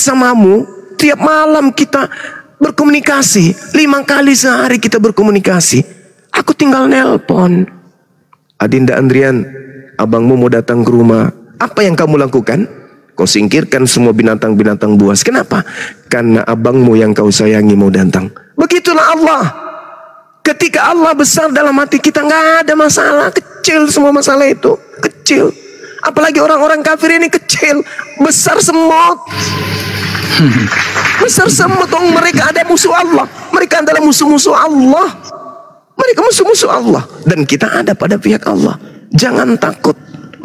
bersamamu. Tiap malam kita berkomunikasi. 5 kali sehari kita berkomunikasi. Aku tinggal nelpon. Adinda Andrian, abangmu mau datang ke rumah. Apa yang kamu lakukan? Kau singkirkan semua binatang-binatang buas. Kenapa? Karena abangmu yang kau sayangi mau datang. Begitulah Allah. Ketika Allah besar dalam hati kita, nggak ada masalah. Kecil semua masalah itu. Kecil. Apalagi orang-orang kafir ini kecil. Besar semut. Besar semut. Mereka ada musuh Allah. Mereka adalah musuh-musuh Allah. Mereka musuh-musuh Allah. Dan kita ada pada pihak Allah. Jangan takut.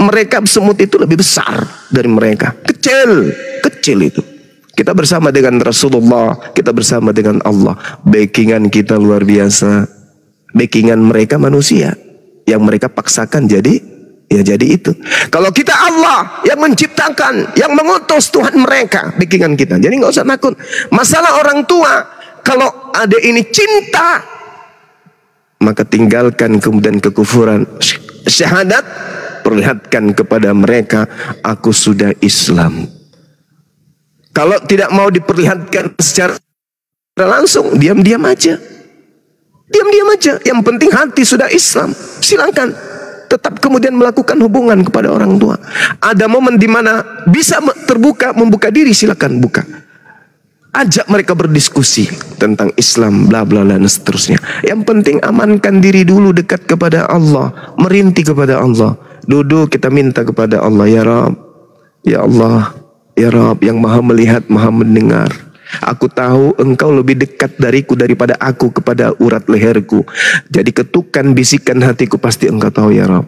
Mereka semut itu lebih besar dari mereka. Kecil. Kecil itu. Kita bersama dengan Rasulullah. Kita bersama dengan Allah. Backingan kita luar biasa. Backingan mereka manusia. Yang mereka paksakan jadi, ya jadi itu. Kalau kita Allah yang menciptakan, yang mengutus Tuhan mereka. Backingan kita. Jadi nggak usah takut. Masalah orang tua. Kalau ada ini cinta, maka tinggalkan kemudian kekufuran. Syahadat, perlihatkan kepada mereka, aku sudah Islam. Kalau tidak mau diperlihatkan secara langsung, diam-diam aja. Diam-diam aja. Yang penting hati sudah Islam. Silakan. Tetap kemudian melakukan hubungan kepada orang tua. Ada momen di mana bisa terbuka, membuka diri, silakan buka. Ajak mereka berdiskusi tentang Islam, bla bla bla, dan seterusnya. Yang penting amankan diri dulu dekat kepada Allah, merintih kepada Allah. Duduk kita minta kepada Allah, ya Rabb, ya Allah, ya Rabb yang maha melihat, maha mendengar. Aku tahu engkau lebih dekat dariku daripada aku kepada urat leherku. Jadi ketukan bisikan hatiku, pasti engkau tahu ya Rabb.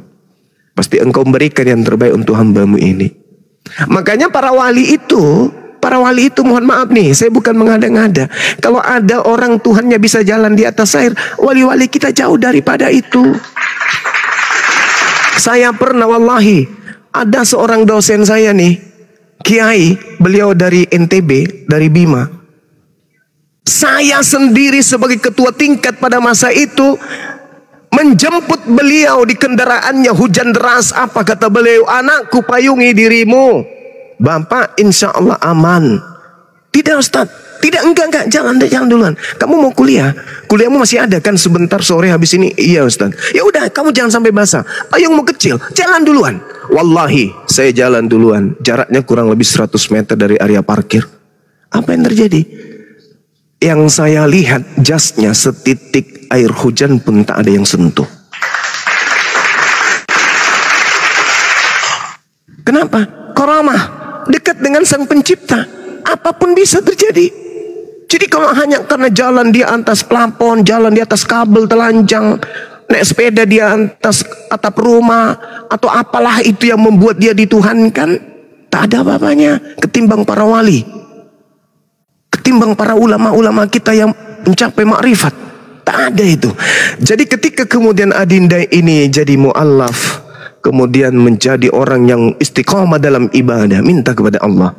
Pasti engkau memberikan yang terbaik untuk hambamu ini. Makanya para wali itu mohon maaf nih, saya bukan mengada-ngada. Kalau ada orang Tuhannya bisa jalan di atas air, wali-wali kita jauh daripada itu. Saya pernah wallahi, ada seorang dosen saya nih, kiai, beliau dari NTB, dari Bima. Saya sendiri sebagai ketua tingkat pada masa itu menjemput beliau di kendaraannya, hujan deras. Apa kata beliau? Anakku, payungi dirimu. Bapak insya Allah aman. Tidak Ustaz. Tidak, enggak, jangan duluan. Kamu mau kuliah? Kuliahmu masih ada kan sebentar sore habis ini? Iya Ustaz. Ya udah, kamu jangan sampai basah. Payungmu kecil, jalan duluan. Wallahi, saya jalan duluan. Jaraknya kurang lebih 100 meter dari area parkir. Apa yang terjadi? Yang saya lihat jasnya setitik air hujan pun tak ada yang sentuh. Kenapa? Karamah. Dekat dengan sang pencipta, apapun bisa terjadi. Jadi kalau hanya karena jalan di atas plafon, jalan di atas kabel telanjang, naik sepeda di atas atap rumah, atau apalah itu yang membuat dia dituhankan, tak ada apa-apanya ketimbang para wali, ketimbang para ulama-ulama kita yang mencapai makrifat. Tak ada itu. Jadi ketika kemudian adinda ini jadi mu'allaf, kemudian menjadi orang yang istiqamah dalam ibadah, minta kepada Allah,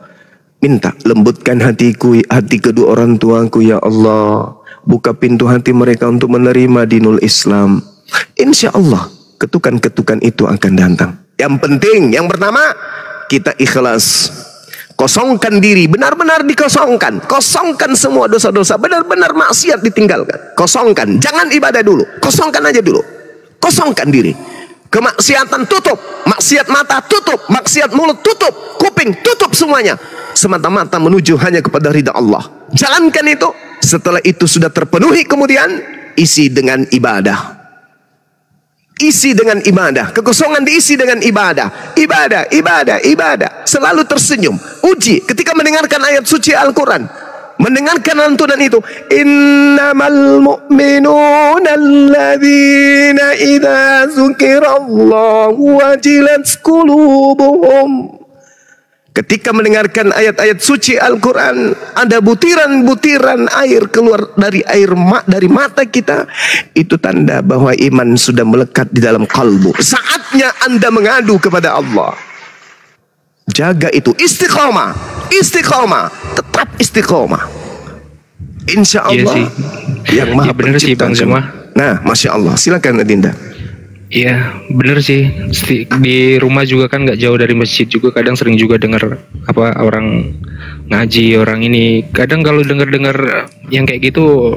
minta lembutkan hatiku, hati kedua orang tuaku ya Allah, buka pintu hati mereka untuk menerima dinul Islam. Insya Allah ketukan-ketukan itu akan datang. Yang penting, yang pertama, kita ikhlas. Kosongkan diri, benar-benar dikosongkan. Kosongkan semua dosa-dosa, benar-benar maksiat ditinggalkan. Kosongkan, jangan ibadah dulu, kosongkan aja dulu. Kosongkan diri. Kemaksiatan tutup, maksiat mata tutup, maksiat mulut tutup, kuping tutup semuanya. Semata-mata menuju hanya kepada ridha Allah. Jalankan itu. Setelah itu sudah terpenuhi, kemudian isi dengan ibadah. Isi dengan ibadah. Kekosongan diisi dengan ibadah. Ibadah, ibadah, ibadah. Selalu tersenyum. Uji ketika mendengarkan ayat suci Al-Quran. Mendengarkan lantunan itu, innamal mu'minuna alladzina idza dzukirallahu wajilat qulubuhum. Ketika mendengarkan ayat-ayat suci Al-Quran, ada butiran-butiran air keluar dari mata kita. Itu tanda bahwa iman sudah melekat di dalam kalbu. Saatnya Anda mengadu kepada Allah. Jaga itu, istiqomah, istiqomah, tetap istiqomah. Insya Allah, iya yang maha pencipta semua. Nah, masya Allah, silakan Adinda. Iya, bener sih. Di rumah juga kan nggak jauh dari masjid juga. Kadang sering juga dengar apa orang ngaji orang ini. Kadang kalau dengar-dengar yang kayak gitu,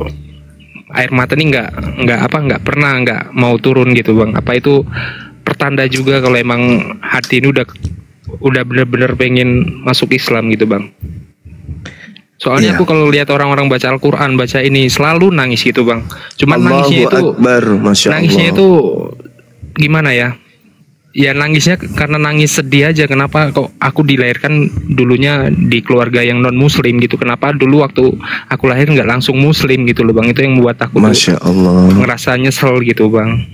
air mata nih nggak pernah nggak mau turun gitu bang. Apa itu pertanda juga kalau emang hati ini udah bener-bener pengen masuk Islam gitu bang. Soalnya aku kalau lihat orang-orang baca Al-Quran, baca ini selalu nangis gitu bang. Cuman nangisnya itu, nangisnya itu gimana ya? Ya nangisnya karena nangis sedih aja. Kenapa kok aku dilahirkan dulunya di keluarga yang non Muslim gitu? Kenapa dulu waktu aku lahir nggak langsung Muslim gitu loh bang? Itu yang membuat aku ngerasa nyesel gitu bang.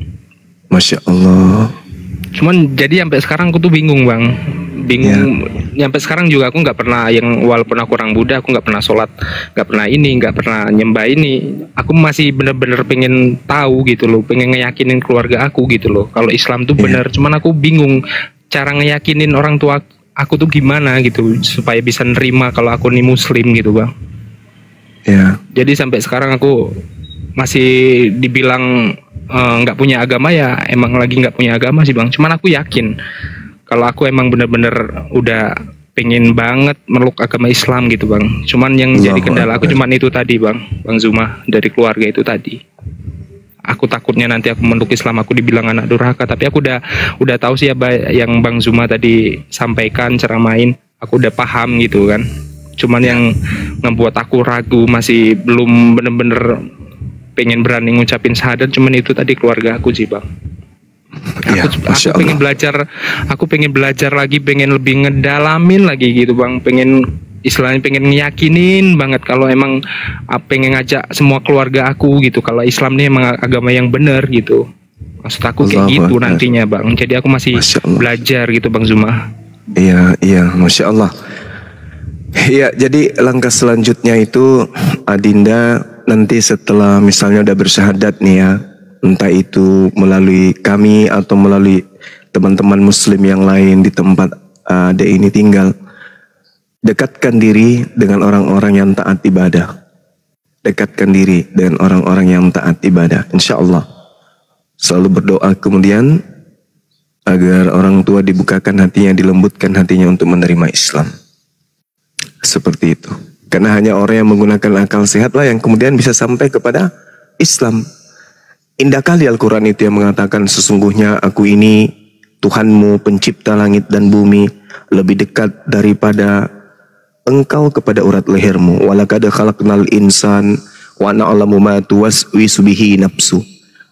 Masya Allah. Cuman jadi sampai sekarang aku tuh bingung bang. Sampai sekarang juga aku nggak pernah, yang walaupun aku orang Buddha, aku nggak pernah sholat, nggak pernah nyembah ini. Aku masih bener-bener pengen tahu gitu loh, pengen ngeyakinin keluarga aku gitu loh kalau Islam tuh bener. Cuman aku bingung cara ngeyakinin orang tua aku tuh gimana gitu supaya bisa nerima kalau aku nih Muslim gitu bang. Jadi sampai sekarang aku masih dibilang nggak punya agama, ya emang lagi nggak punya agama sih bang. Cuman aku yakin kalau aku emang bener-bener udah pengen banget meluk agama Islam gitu bang. Cuman yang jadi kendala aku cuman itu tadi bang Zuma, dari keluarga itu tadi. Aku takutnya nanti aku meluk Islam aku dibilang anak durhaka. Tapi aku udah tahu sih ya yang Bang Zuma tadi sampaikan, ceramain, aku udah paham gitu kan. Cuman yang ngebuat aku ragu, masih belum bener-bener pengen berani ngucapin syahadat, cuman itu tadi keluarga aku sih bang. Aku pengen belajar lagi, pengen lebih ngedalamin lagi gitu bang, pengen ngeyakinin banget kalau emang pengen ngajak semua keluarga aku gitu kalau Islam ini emang agama yang benar gitu. Maksud aku kayak gitu nantinya bang. Jadi aku masih belajar gitu bang Zuma. Iya, Masya Allah. Iya, jadi langkah selanjutnya itu Adinda nanti setelah misalnya udah bersyahadat nih ya, entah itu melalui kami atau melalui teman-teman muslim yang lain di tempat Ade ini tinggal, dekatkan diri dengan orang-orang yang taat ibadah. Dekatkan diri dengan orang-orang yang taat ibadah. Insya Allah selalu berdoa kemudian agar orang tua dibukakan hatinya, dilembutkan hatinya untuk menerima Islam. Seperti itu. Karena hanya orang yang menggunakan akal sehat lah yang kemudian bisa sampai kepada Islam. Indah kali Al-Quran itu yang mengatakan sesungguhnya aku ini Tuhanmu pencipta langit dan bumi, lebih dekat daripada engkau kepada urat lehermu. Walaqad khalaqnal insan wa na'lamu ma tuwaswisu bihi nafsu.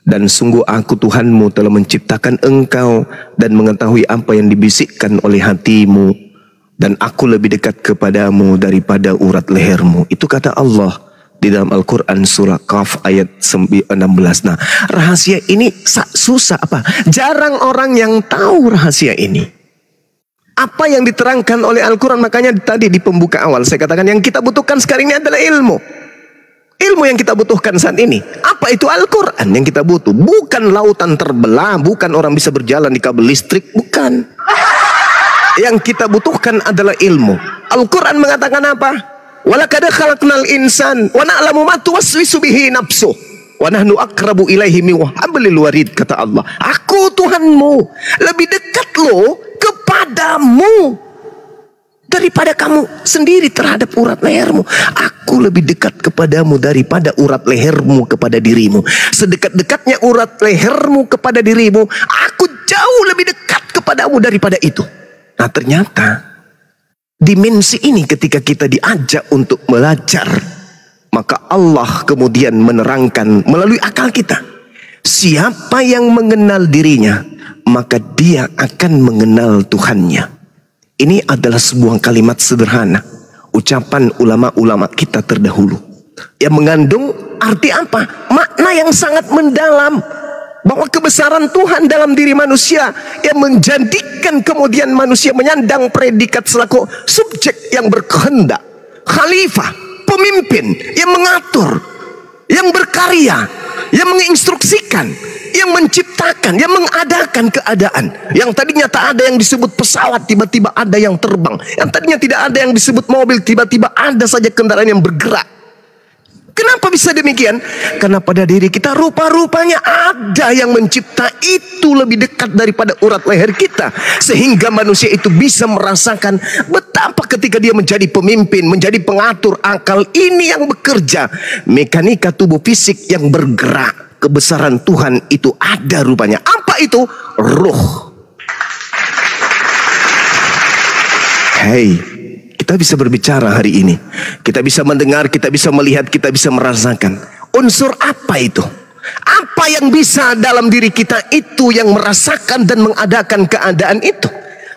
Dan sungguh aku Tuhanmu telah menciptakan engkau dan mengetahui apa yang dibisikkan oleh hatimu. Dan aku lebih dekat kepadamu daripada urat lehermu. Itu kata Allah di dalam Al-Quran surah Qaf ayat 16. Nah, rahasia ini susah apa? Jarang orang yang tahu rahasia ini. Apa yang diterangkan oleh Al-Quran, makanya tadi di pembuka awal saya katakan yang kita butuhkan sekarang ini adalah ilmu. Ilmu yang kita butuhkan saat ini. Apa itu Al-Quran yang kita butuh? Bukan lautan terbelah, bukan orang bisa berjalan di kabel listrik, bukan. Yang kita butuhkan adalah ilmu. Al-Quran mengatakan apa? Walaqad khalaqnal insan wa na'lamu ma tuwaswisu bihi nafsuh wa nahnu aqrabu ilaihi min hablil warid, kata Allah. Aku Tuhanmu lebih dekat loh kepadamu daripada kamu sendiri terhadap urat lehermu. Aku lebih dekat kepadamu daripada urat lehermu kepada dirimu. Sedekat-dekatnya urat lehermu kepada dirimu, aku jauh lebih dekat kepadamu daripada itu. Nah ternyata dimensi ini ketika kita diajak untuk belajar, maka Allah kemudian menerangkan melalui akal kita. Siapa yang mengenal dirinya, maka dia akan mengenal Tuhannya. Ini adalah sebuah kalimat sederhana, ucapan ulama-ulama kita terdahulu, yang mengandung arti apa? Makna yang sangat mendalam. Bahwa kebesaran Tuhan dalam diri manusia yang menjadikan kemudian manusia menyandang predikat selaku subjek yang berkehendak, khalifah, pemimpin yang mengatur, yang berkarya, yang menginstruksikan, yang menciptakan, yang mengadakan keadaan. Yang tadinya tak ada yang disebut pesawat, tiba-tiba ada yang terbang. Yang tadinya tidak ada yang disebut mobil, tiba-tiba ada saja kendaraan yang bergerak. Kenapa bisa demikian? Karena pada diri kita rupa-rupanya ada yang mencipta itu lebih dekat daripada urat leher kita. Sehingga manusia itu bisa merasakan betapa ketika dia menjadi pemimpin, menjadi pengatur akal ini yang bekerja. Mekanika tubuh fisik yang bergerak. Kebesaran Tuhan itu ada rupanya. Apa itu? Ruh. Hei, kita bisa berbicara hari ini. Kita bisa mendengar, kita bisa melihat, kita bisa merasakan. Unsur apa itu? Apa yang bisa dalam diri kita itu yang merasakan dan mengadakan keadaan itu?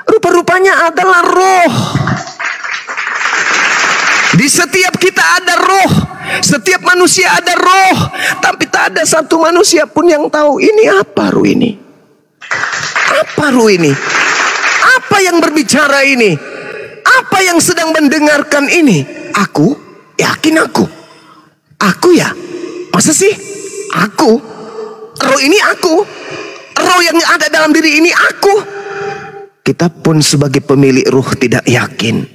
Rupa-rupanya adalah roh. Di setiap kita ada roh. Setiap manusia ada roh. Tapi tak ada satu manusia pun yang tahu ini apa roh ini. Apa roh ini? Apa yang berbicara ini? Apa yang sedang mendengarkan ini? Aku? Yakin aku? Aku ya? Masa sih? Aku? Roh ini aku? Roh yang ada dalam diri ini aku? Kita pun sebagai pemilik ruh tidak yakin.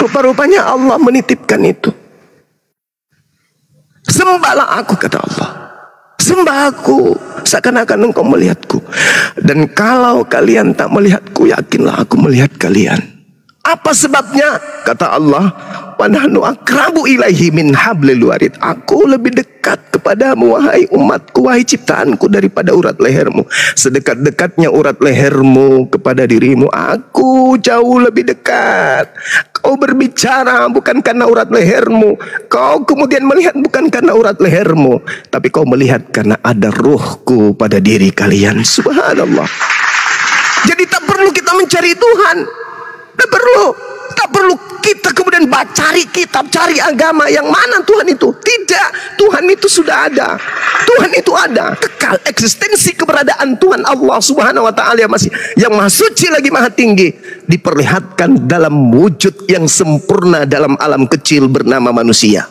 Rupa-rupanya Allah menitipkan itu. Sembahlah aku, kata Allah. Sembah aku seakan-akan engkau melihatku. Dan kalau kalian tak melihatku, yakinlah aku melihat kalian. Apa sebabnya? Kata Allah, wa nahnu akrabu ilaihi min hablil warid. Aku lebih dekat kepadamu wahai umatku, wahai ciptaanku, daripada urat lehermu. Sedekat-dekatnya urat lehermu kepada dirimu, aku jauh lebih dekat. Kau berbicara bukan karena urat lehermu. Kau kemudian melihat bukan karena urat lehermu, tapi kau melihat karena ada ruhku pada diri kalian. Subhanallah. Jadi tak perlu kita mencari Tuhan. Tak perlu kita kemudian cari kitab, cari agama yang mana Tuhan itu. Tidak, Tuhan itu sudah ada. Tuhan itu ada, kekal. Eksistensi keberadaan Tuhan Allah Subhanahu wa taala yang maha suci lagi maha tinggi diperlihatkan dalam wujud yang sempurna dalam alam kecil bernama manusia.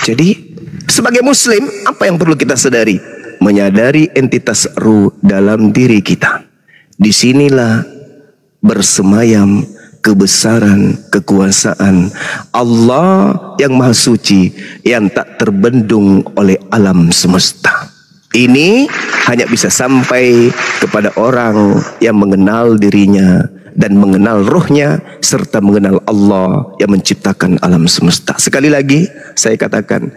Jadi sebagai muslim, apa yang perlu kita sadari? Menyadari entitas ruh dalam diri kita. Disinilah bersemayam kebesaran, kekuasaan Allah yang maha suci, yang tak terbendung oleh alam semesta. Ini hanya bisa sampai kepada orang yang mengenal dirinya dan mengenal ruhnya, serta mengenal Allah yang menciptakan alam semesta. Sekali lagi saya katakan,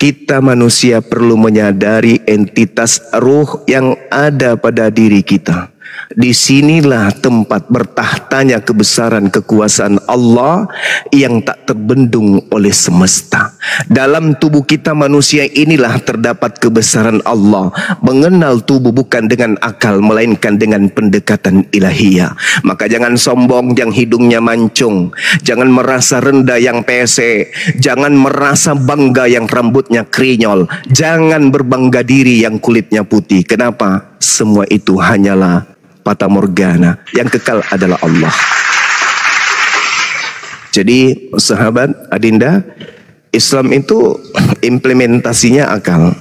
kita manusia perlu menyadari entitas ruh yang ada pada diri kita. Disinilah tempat bertahtanya kebesaran kekuasaan Allah yang tak terbendung oleh semesta. Dalam tubuh kita manusia inilah terdapat kebesaran Allah. Mengenal tubuh bukan dengan akal, melainkan dengan pendekatan ilahiyah. Maka jangan sombong yang hidungnya mancung, jangan merasa rendah yang pese, jangan merasa bangga yang rambutnya krinyol, jangan berbangga diri yang kulitnya putih. Kenapa? Semua itu hanyalah fata morgana, yang kekal adalah Allah. Jadi sahabat Adinda, Islam itu implementasinya akal.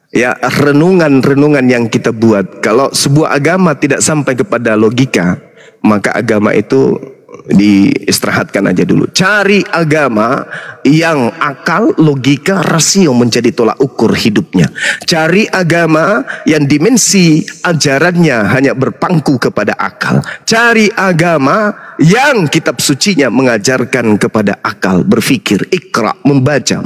Ya, renungan-renungan yang kita buat. Kalau sebuah agama tidak sampai kepada logika, maka agama itu diistirahatkan aja dulu. Cari agama yang akal, logika, rasio menjadi tolak ukur hidupnya. Cari agama yang dimensi ajarannya hanya berpangku kepada akal. Cari agama yang kitab sucinya mengajarkan kepada akal berfikir. Iqra, membaca.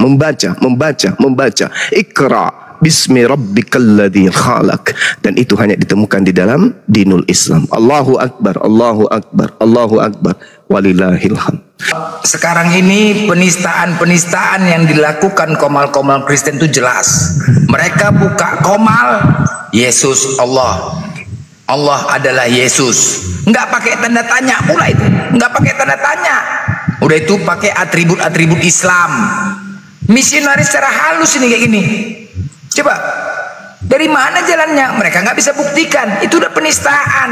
Iqra bismi rabbikal ladzi khalaq. Dan itu hanya ditemukan di dalam dinul Islam. Allahu akbar, Allahu akbar, Allahu akbar, walillahil hamd. Sekarang ini penistaan-penistaan yang dilakukan komal-komal Kristen itu jelas. Mereka buka komal Yesus Allah, Allah adalah Yesus. Nggak pakai tanda tanya pula itu, nggak pakai tanda tanya. Udah itu pakai atribut-atribut Islam. Misionaris secara halus ini kayak gini. Coba, dari mana jalannya? Mereka nggak bisa buktikan. Itu udah penistaan.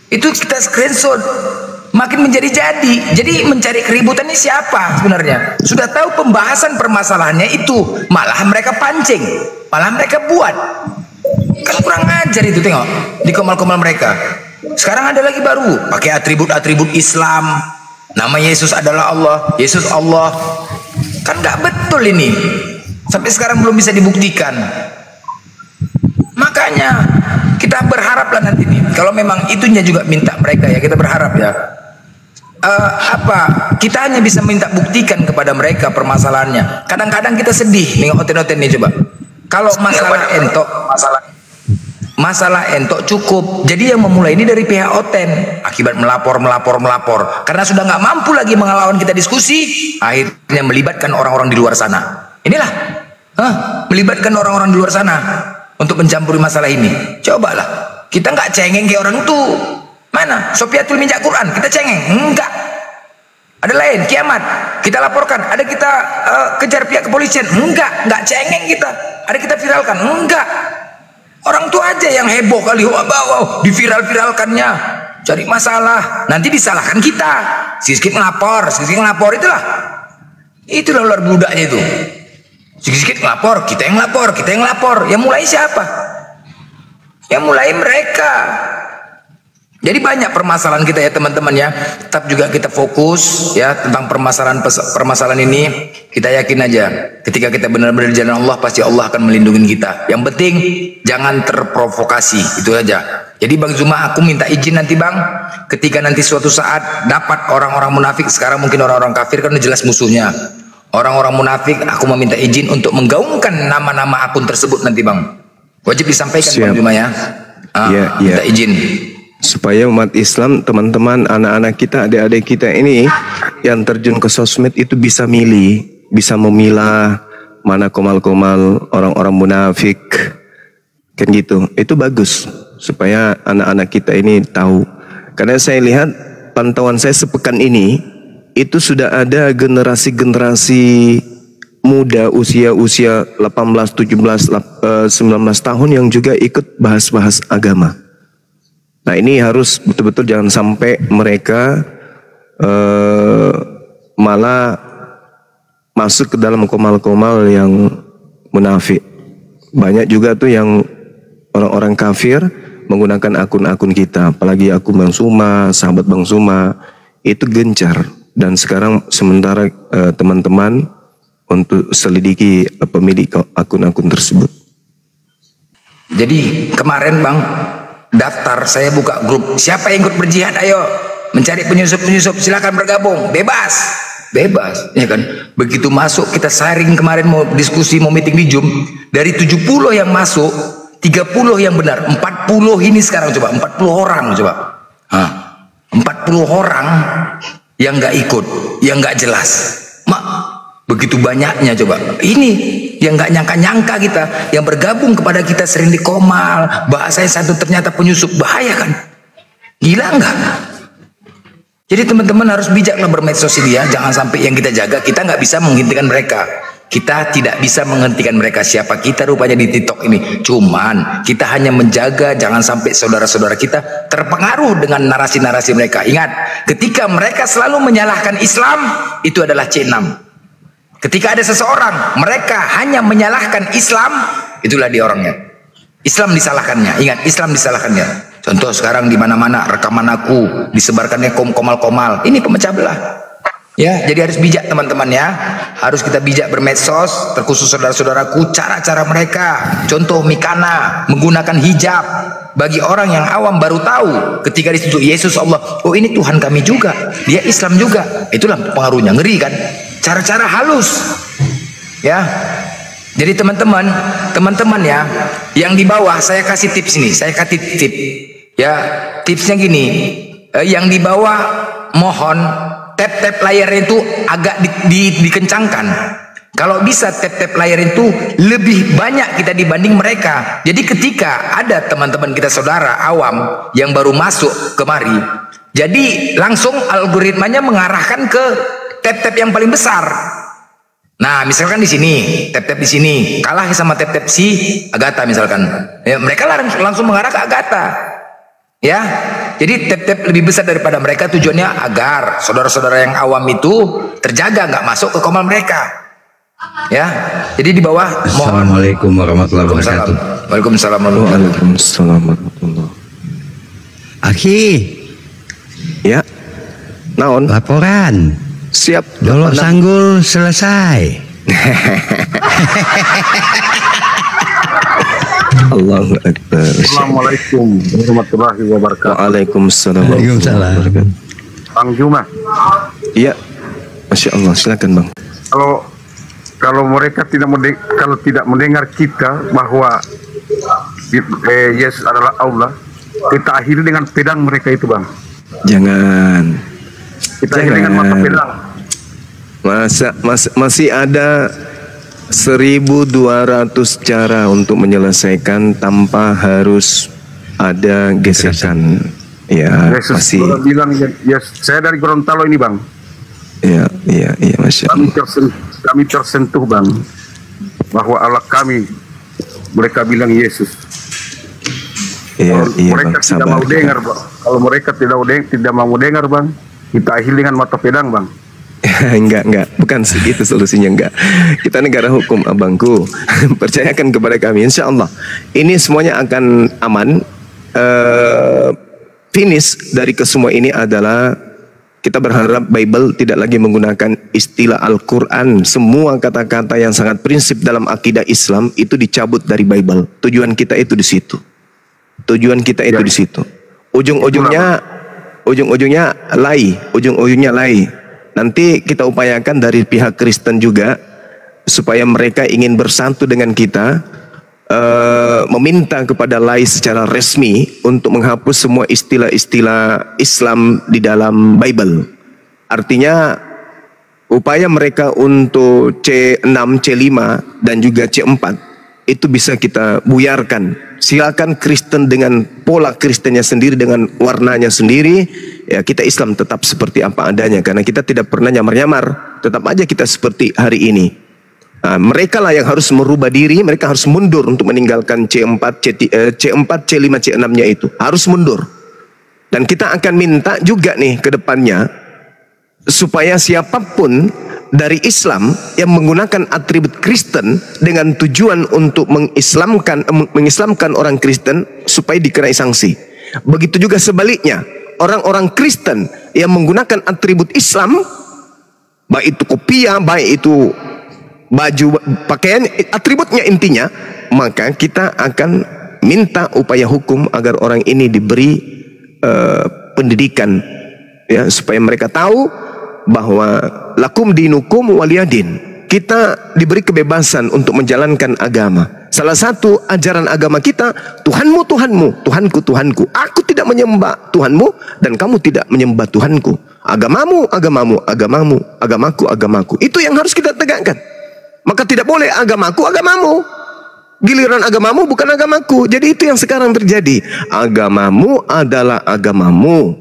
Itu kita screenshot. Makin menjadi-jadi. Jadi mencari keributan ini siapa sebenarnya? Sudah tahu pembahasan permasalahannya itu, malah mereka pancing, malah mereka buat. Kan kurang ajar itu, tengok di komal-komal mereka. Sekarang ada lagi baru, pakai atribut-atribut Islam. Nama Yesus adalah Allah, Yesus Allah. Kan nggak betul ini. Sampai sekarang belum bisa dibuktikan. Makanya kita berharaplah nanti nih, kalau memang itunya juga minta mereka ya, kita berharap ya. Kita hanya bisa minta buktikan kepada mereka permasalahannya. Kadang-kadang kita sedih nih oten-oten nih coba. Kalau masalah entok cukup. Jadi yang memulai ini dari pihak oten. Akibat melapor. Karena sudah nggak mampu lagi melawan kita diskusi, akhirnya melibatkan orang-orang di luar sana. Inilah, melibatkan orang-orang di luar sana untuk mencampuri masalah ini. Cobalah, kita nggak cengeng kayak orang itu. Mana Sofiatul minjak Quran kita cengeng? Enggak. Ada lain kiamat kita laporkan, ada kita kejar pihak kepolisian. Enggak cengeng kita. Ada kita viralkan. Enggak. Orang tua aja yang heboh kali, wow, diviral-viralkannya, cari masalah, nanti disalahkan kita. Sikit ngelapor, itulah ular beludaknya itu. Sikit ngelapor, kita yang lapor. Yang mulai siapa? Yang mulai mereka. Jadi banyak permasalahan kita ya teman-teman ya. Tetap juga kita fokus ya tentang permasalahan ini. Kita yakin aja ketika kita benar-benar di jalan Allah, pasti Allah akan melindungi kita. Yang penting jangan terprovokasi, itu aja. Jadi Bang Zuma, aku minta izin nanti Bang, ketika nanti suatu saat dapat orang-orang munafik, sekarang mungkin orang-orang kafir kan udah jelas musuhnya. Orang-orang munafik, aku meminta izin untuk menggaungkan nama-nama akun tersebut nanti Bang. Wajib disampaikan. Siap. Bang Zuma ya. Minta izin. Supaya umat Islam, teman-teman, anak-anak kita, adik-adik kita ini yang terjun ke sosmed itu bisa milih, bisa memilah mana komal-komal orang-orang munafik, kan gitu. Itu bagus supaya anak-anak kita ini tahu. Karena saya lihat pantauan saya sepekan ini itu sudah ada generasi-generasi muda usia 18, 17, 19 tahun yang juga ikut bahas-bahas agama. Nah ini harus betul-betul jangan sampai mereka malah masuk ke dalam komal-komal yang munafik. Banyak juga tuh yang orang-orang kafir menggunakan akun-akun kita, apalagi akun Bang Suma, sahabat Bang Suma, itu gencar. Dan sekarang sementara teman-teman untuk selidiki pemilik akun-akun tersebut. Jadi kemarin Bang, daftar, saya buka grup, siapa yang ikut berjihad, ayo mencari penyusup, silakan bergabung, bebas ya kan. Begitu masuk kita sharing, kemarin mau diskusi, mau meeting di Zoom, dari 70 yang masuk 30 yang benar, 40 ini sekarang coba 40 orang coba, 40 orang yang nggak ikut, yang nggak jelas. Begitu banyaknya coba. Ini yang nggak nyangka-nyangka kita, yang bergabung kepada kita sering dikomal, bahasanya satu ternyata penyusup, bahaya kan? Gila nggak? Jadi teman-teman harus bijaklah bermedsos ini ya. Jangan sampai yang kita jaga, kita nggak bisa menghentikan mereka. Kita tidak bisa menghentikan mereka. Siapa kita rupanya di TikTok ini? Cuman kita hanya menjaga jangan sampai saudara-saudara kita terpengaruh dengan narasi-narasi mereka. Ingat, ketika mereka selalu menyalahkan Islam, itu adalah C6. Ketika ada seseorang, mereka hanya menyalahkan Islam, itulah dia orangnya. Islam disalahkannya. Ingat, Islam disalahkannya. Contoh sekarang di mana-mana rekaman aku disebarkannya komal-komal. Ini pemecah belah. Ya, jadi harus bijak teman-teman ya. Harus kita bijak bermedsos, terkhusus saudara-saudaraku, cara-cara mereka. Contoh Mikana menggunakan hijab. Bagi orang yang awam baru tahu ketika disitu Yesus Allah, oh ini Tuhan kami juga, dia Islam juga. Itulah pengaruhnya, ngeri kan? Cara-cara halus ya. Jadi teman-teman ya, yang di bawah saya kasih tips ini, saya kasih tips ya. Tipsnya gini, yang di bawah mohon tap-tap layar itu agak dikencangkan. Kalau bisa tap-tap layar itu lebih banyak kita dibanding mereka. Jadi ketika ada teman-teman kita saudara awam yang baru masuk kemari, jadi langsung algoritmanya mengarahkan ke tap-tap yang paling besar. Nah, misalkan di sini, tap-tap di sini kalah sama tap-tap si Agatha misalkan. Ya, mereka langsung mengarah ke Agatha. Ya. Jadi tap-tap lebih besar daripada mereka, tujuannya agar saudara-saudara yang awam itu terjaga nggak masuk ke komal mereka. Ya. Jadi di bawah mohon. Assalamualaikum warahmatullahi wabarakatuh. Waalaikumsalam warahmatullahi wabarakatuh. Akhi. Ya. Naon? Laporan. Siap. Dolok sanggul selesai. Allahu Akbar. Assalamualaikum warahmatullahi wabarakatuh. Waalaikumsalam. Waalaikumsalam. Bang Juma. Iya. Masya Allah, silakan Bang. Kalau mereka kalau tidak mendengar kita bahwa Yesus adalah Allah, kita akhiri dengan pedang mereka itu, Bang. Jangan. Kita akhiri dengan mata pedang. Masih ada 1.200 cara untuk menyelesaikan tanpa harus ada gesekan. Ya, Yesus masih. bilang, ya, saya dari Gorontalo ini, Bang. Iya, Masya Allah. Kami tersentuh, Bang, bahwa Allah kami. Mereka bilang Yesus. Iya, Mereka Bang, tidak sabar. mau dengar, Bang. Kalau mereka tidak mau dengar, Bang, kita akhiri dengan mata pedang, Bang. Enggak, bukan segitu solusinya, enggak. Kita negara hukum, abangku. Percayakan kepada kami, insya Allah ini semuanya akan aman. Finish dari kesemua ini adalah kita berharap Bible tidak lagi menggunakan istilah Al-Quran. Semua kata-kata yang sangat prinsip dalam akidah Islam itu dicabut dari Bible. Tujuan kita itu di situ. Di situ. Ujung-ujungnya lay. Nanti kita upayakan dari pihak Kristen juga supaya mereka ingin bersatu dengan kita, meminta kepada lay secara resmi untuk menghapus semua istilah-istilah Islam di dalam Bible. Artinya upaya mereka untuk C6, C5 dan juga C4 itu bisa kita buyarkan. Silakan Kristen dengan pola Kristennya sendiri, dengan warnanya sendiri. Ya, kita Islam tetap seperti apa adanya, karena kita tidak pernah nyamar-nyamar. Tetap aja kita seperti hari ini. Nah, mereka lah yang harus merubah diri. Mereka harus mundur untuk meninggalkan C4, C5, C6-nya itu. Harus mundur. Dan kita akan minta juga nih ke depannya, supaya siapapun dari Islam yang menggunakan atribut Kristen dengan tujuan untuk mengislamkan orang Kristen supaya dikenai sanksi. Begitu juga sebaliknya, orang-orang Kristen yang menggunakan atribut Islam, baik itu kopiah, baik itu baju, pakaian, atributnya intinya, maka kita akan minta upaya hukum agar orang ini diberi pendidikan, ya, supaya mereka tahu bahwa lakum dinukum waliyadin. Kita diberi kebebasan untuk menjalankan agama. Salah satu ajaran agama kita, Tuhanmu Tuhanmu, Tuhanku Tuhanku. Aku tidak menyembah Tuhanmu dan kamu tidak menyembah Tuhanku. Agamamu agamamu, agamamu agamaku agamaku. Itu yang harus kita tegakkan. Maka tidak boleh agamaku agamamu, giliran agamamu bukan agamaku. Jadi itu yang sekarang terjadi. Agamamu adalah agamamu,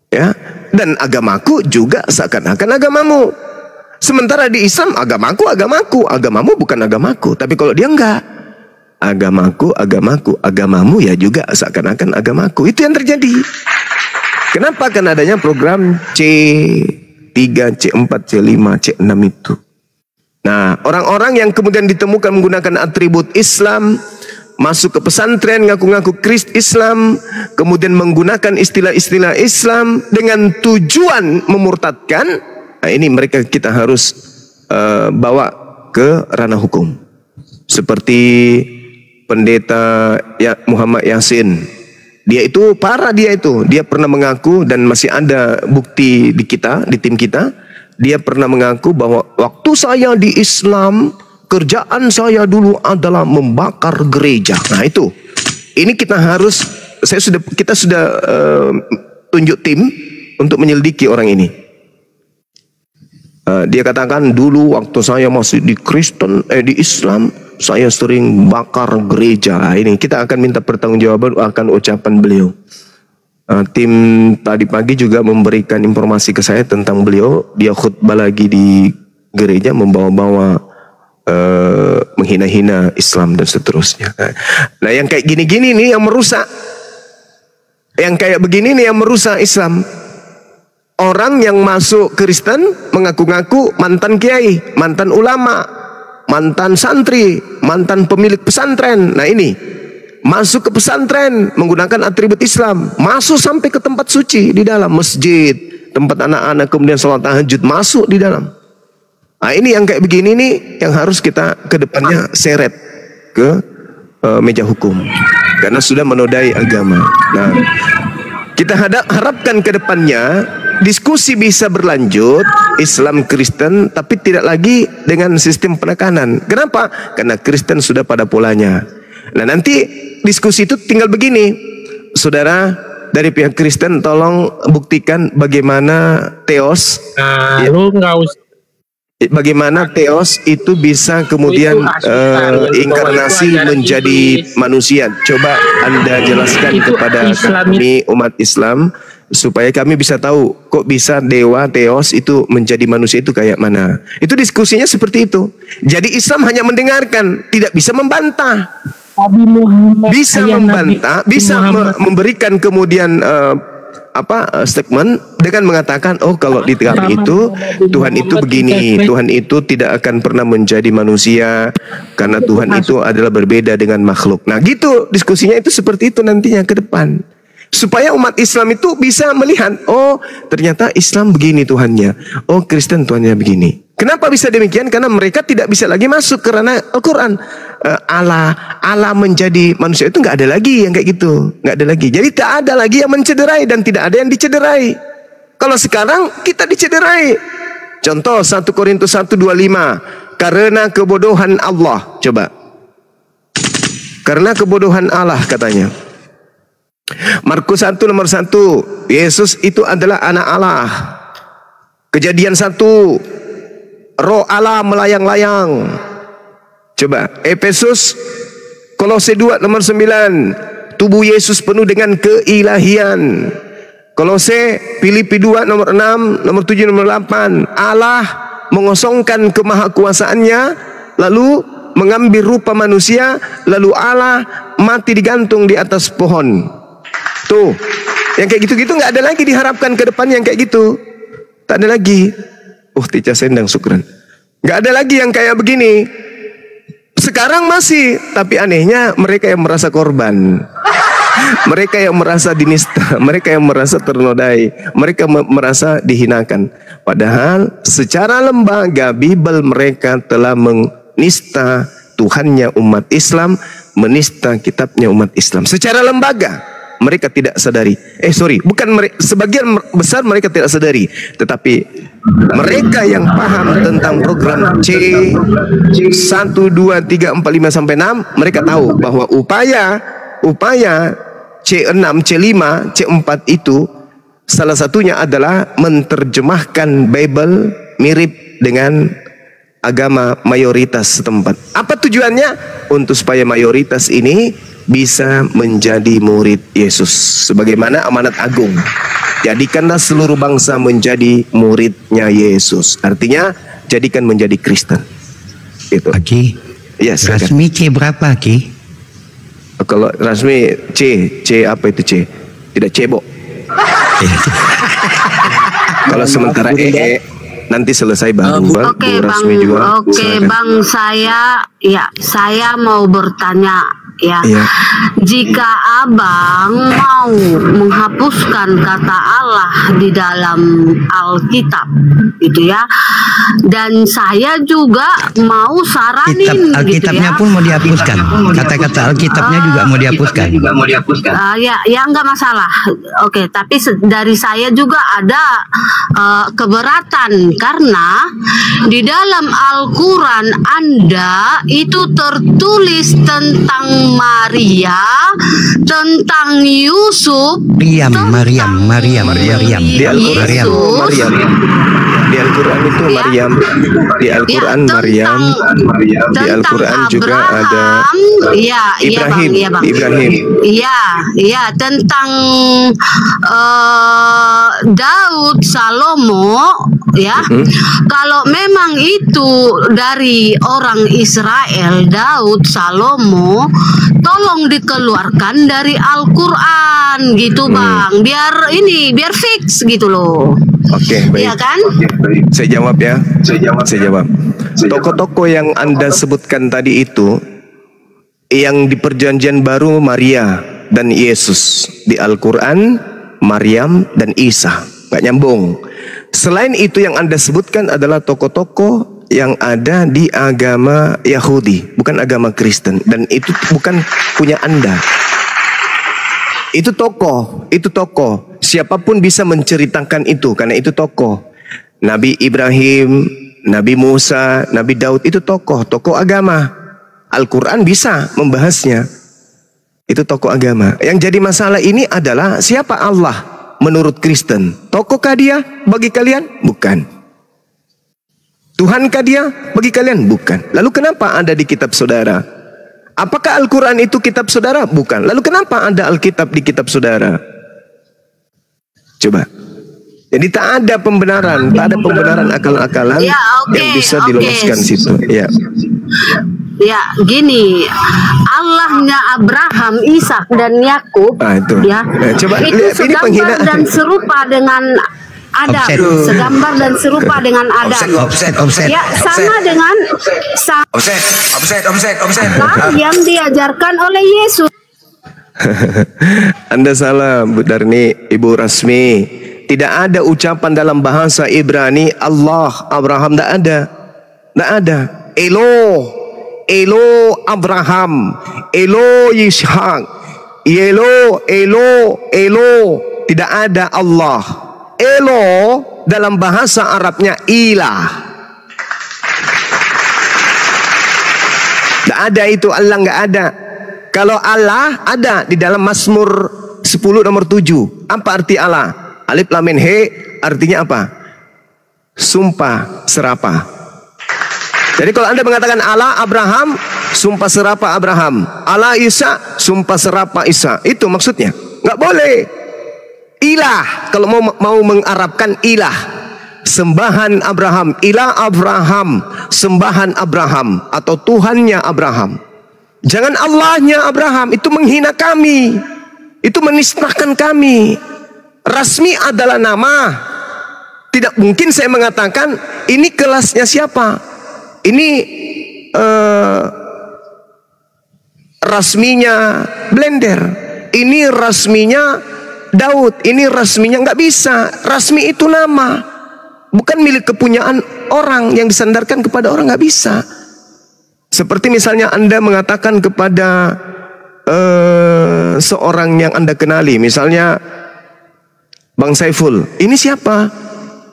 ya, dan agamaku juga seakan-akan agamamu. Sementara di Islam agamaku agamaku, agamamu bukan agamaku. Tapi kalau dia enggak, agamaku agamaku, agamamu ya juga seakan-akan agamaku. Itu yang terjadi. Kenapa? Karena adanya program C3, C4, C5, C6 itu. Nah, orang-orang yang kemudian ditemukan menggunakan atribut Islam, masuk ke pesantren ngaku-ngaku Islam, kemudian menggunakan istilah-istilah Islam dengan tujuan memurtadkan. Nah, ini mereka kita harus bawa ke ranah hukum. Seperti pendeta Muhammad Yasin. Dia itu parah, dia pernah mengaku dan masih ada bukti di kita, di tim kita. Dia pernah mengaku bahwa waktu saya di Islam, kerjaan saya dulu adalah membakar gereja. Nah itu, ini kita sudah tunjuk tim untuk menyelidiki orang ini. Dia katakan dulu waktu saya masih di Islam, saya sering bakar gereja. Nah, ini kita akan minta pertanggungjawaban akan ucapan beliau. Tim tadi pagi juga memberikan informasi ke saya tentang beliau. Dia khutbah lagi di gereja, membawa-bawa menghina-hina Islam dan seterusnya. Nah, yang kayak gini-gini nih yang merusak. Yang kayak begini nih yang merusak Islam. Orang yang masuk Kristen mengaku-ngaku mantan kiai, mantan ulama, mantan santri, mantan pemilik pesantren. Nah ini, masuk ke pesantren menggunakan atribut Islam, masuk sampai ke tempat suci di dalam masjid, tempat anak-anak kemudian sholat tahajud masuk di dalam. Nah, ini yang kayak begini nih yang harus kita ke depannya seret ke meja hukum karena sudah menodai agama. Nah, kita harapkan ke depannya diskusi bisa berlanjut Islam Kristen tapi tidak lagi dengan sistem penekanan. Kenapa? Karena Kristen sudah pada polanya. Nah, nanti diskusi itu tinggal begini, saudara dari pihak Kristen tolong buktikan bagaimana teos, bagaimana teos itu bisa kemudian inkarnasi menjadi manusia. Coba Anda jelaskan kepada kami umat Islam supaya kami bisa tahu kok bisa dewa teos itu menjadi manusia itu kayak mana. Itu diskusinya seperti itu. Jadi Islam hanya mendengarkan, tidak bisa membantah. Bisa membantah, bisa memberikan kemudian statement dengan mengatakan, oh kalau di kami itu Tuhan itu begini, Tuhan itu tidak akan pernah menjadi manusia karena Tuhan itu adalah berbeda dengan makhluk. Nah gitu diskusinya itu seperti itu nantinya ke depan, supaya umat Islam itu bisa melihat, oh ternyata Islam begini Tuhannya, oh Kristen Tuhannya begini. Kenapa bisa demikian? Karena mereka tidak bisa lagi masuk karena Al-Quran. Allah menjadi manusia itu nggak ada lagi yang kayak gitu, nggak ada lagi. Jadi tak ada lagi yang mencederai dan tidak ada yang dicederai. Kalau sekarang kita dicederai. Contoh 1 Korintus 1:25, karena kebodohan Allah. Coba, karena kebodohan Allah katanya. Markus 1 nomor 1, Yesus itu adalah anak Allah. Kejadian 1, Roh Allah melayang-layang. Coba Efesus, Kolose 2 nomor 9, tubuh Yesus penuh dengan keilahian. Kolose, Filipi 2 nomor 6, nomor 7, nomor 8, Allah mengosongkan kemahakuasaannya lalu mengambil rupa manusia, lalu Allah mati digantung di atas pohon. Tuh, yang kayak gitu-gitu nggak ada lagi diharapkan ke depan yang kayak gitu. Tak ada lagi. Tica sendang syukran. Nggak ada lagi yang kayak begini. Sekarang masih, tapi anehnya mereka yang merasa korban, mereka yang merasa dinista, mereka yang merasa ternodai, mereka merasa dihinakan. Padahal secara lembaga Bible mereka telah menista Tuhannya umat Islam, menista kitabnya umat Islam. Secara lembaga mereka tidak sadari. Sebagian besar mereka tidak sadari, tetapi mereka yang paham tentang program C1, 2, 3, 4, 5 sampai 6, mereka tahu bahwa upaya C6, C5, C4 itu salah satunya adalah menerjemahkan Bible mirip dengan agama mayoritas setempat. Apa tujuannya? Untuk supaya mayoritas ini bisa menjadi murid Yesus sebagaimana amanat agung. Jadikanlah seluruh bangsa menjadi muridnya Yesus. Artinya jadikan menjadi Kristen. Itu. Aki, yes, Rasmi C berapa Aki? Kalau Rasmi C apa itu C? Tidak cebok. Kalau sementara nanti selesai baru Oke, Rasmi juga. Oke, Bang, saya mau bertanya. Ya, jika abang mau menghapuskan kata Allah di dalam Alkitab, gitu ya, dan saya juga mau saranin, Alkitabnya gitu ya, pun mau dihapuskan, kata-kata Alkitabnya juga mau dihapuskan. Ya nggak masalah. Oke, tapi dari saya juga ada keberatan karena di dalam Al-Quran Anda itu tertulis tentang Maria, tentang Yusuf, Maryam. Di Al-Quran itu Maryam. Di Al-Quran Maryam. Di Al-Quran juga ada Ibrahim. Iya, tentang Daud, Salomo, ya. Kalau memang itu dari orang Israel, Daud, Salomo, tolong dikeluarkan dari Al-Quran gitu, Bang. Biar fix gitu loh. Oke, baik. Iya kan? Saya jawab ya. Saya jawab. Tokoh-tokoh yang Anda sebutkan tadi itu yang di Perjanjian Baru Maria dan Yesus, di Al-Quran Maryam dan Isa. Gak nyambung. Selain itu yang Anda sebutkan adalah tokoh-tokoh yang ada di agama Yahudi, bukan agama Kristen. Dan itu bukan punya Anda. Itu tokoh, itu tokoh. Siapapun bisa menceritakan itu, karena itu tokoh. Nabi Ibrahim, Nabi Musa, Nabi Daud, itu tokoh, tokoh agama. Al-Quran bisa membahasnya. Itu tokoh agama. Yang jadi masalah ini adalah siapa Allah menurut Kristen? Tokohkah dia bagi kalian? Bukan. Tuhankah dia bagi kalian? Bukan. Lalu kenapa ada di kitab saudara? Apakah Al-Quran itu kitab saudara? Bukan. Lalu kenapa ada Alkitab di kitab saudara? Coba. Jadi tak ada pembenaran, tak ada pembenaran akal-akalan yang bisa diloloskan situ. Ya. Ya, gini, Allahnya Abraham, Ishak dan Yakub, ya, coba itu segambar dan serupa dengan Adam, segambar dan serupa dengan Adam. Offset. Ya, sama dengan offset. yang diajarkan oleh Yesus. Anda salah, Bu Darni, Ibu Rasmi. Tidak ada ucapan dalam bahasa Ibrani Allah Abraham, tidak ada. Tidak ada. Elo Abraham, Elo Yishak, Elo. Tidak ada Allah. Elo dalam bahasa Arabnya ilah. Tidak ada itu, Allah nggak ada. Kalau Allah ada di dalam Mazmur 10 nomor 7. Apa arti Allah? Alif lam mim he artinya apa? Sumpah serapah. Jadi kalau Anda mengatakan Allah Abraham, sumpah serapah Abraham. Allah Isa, sumpah serapah Isa. Itu maksudnya. Nggak boleh. Ilah, kalau mau mengarabkan ilah. Sembahan Abraham, ilah Abraham, sembahan Abraham atau Tuhannya Abraham. Jangan Allahnya Abraham, itu menghina kami. Itu menistakan kami. Rasmi adalah nama. Tidak mungkin saya mengatakan ini kelasnya siapa. Ini rasminya Blender. Ini rasminya Daud. Ini rasminya, nggak bisa. Rasmi itu nama, bukan milik kepunyaan orang yang disandarkan kepada orang, nggak bisa. Seperti misalnya Anda mengatakan kepada seorang yang Anda kenali, misalnya Bang Saiful, ini siapa?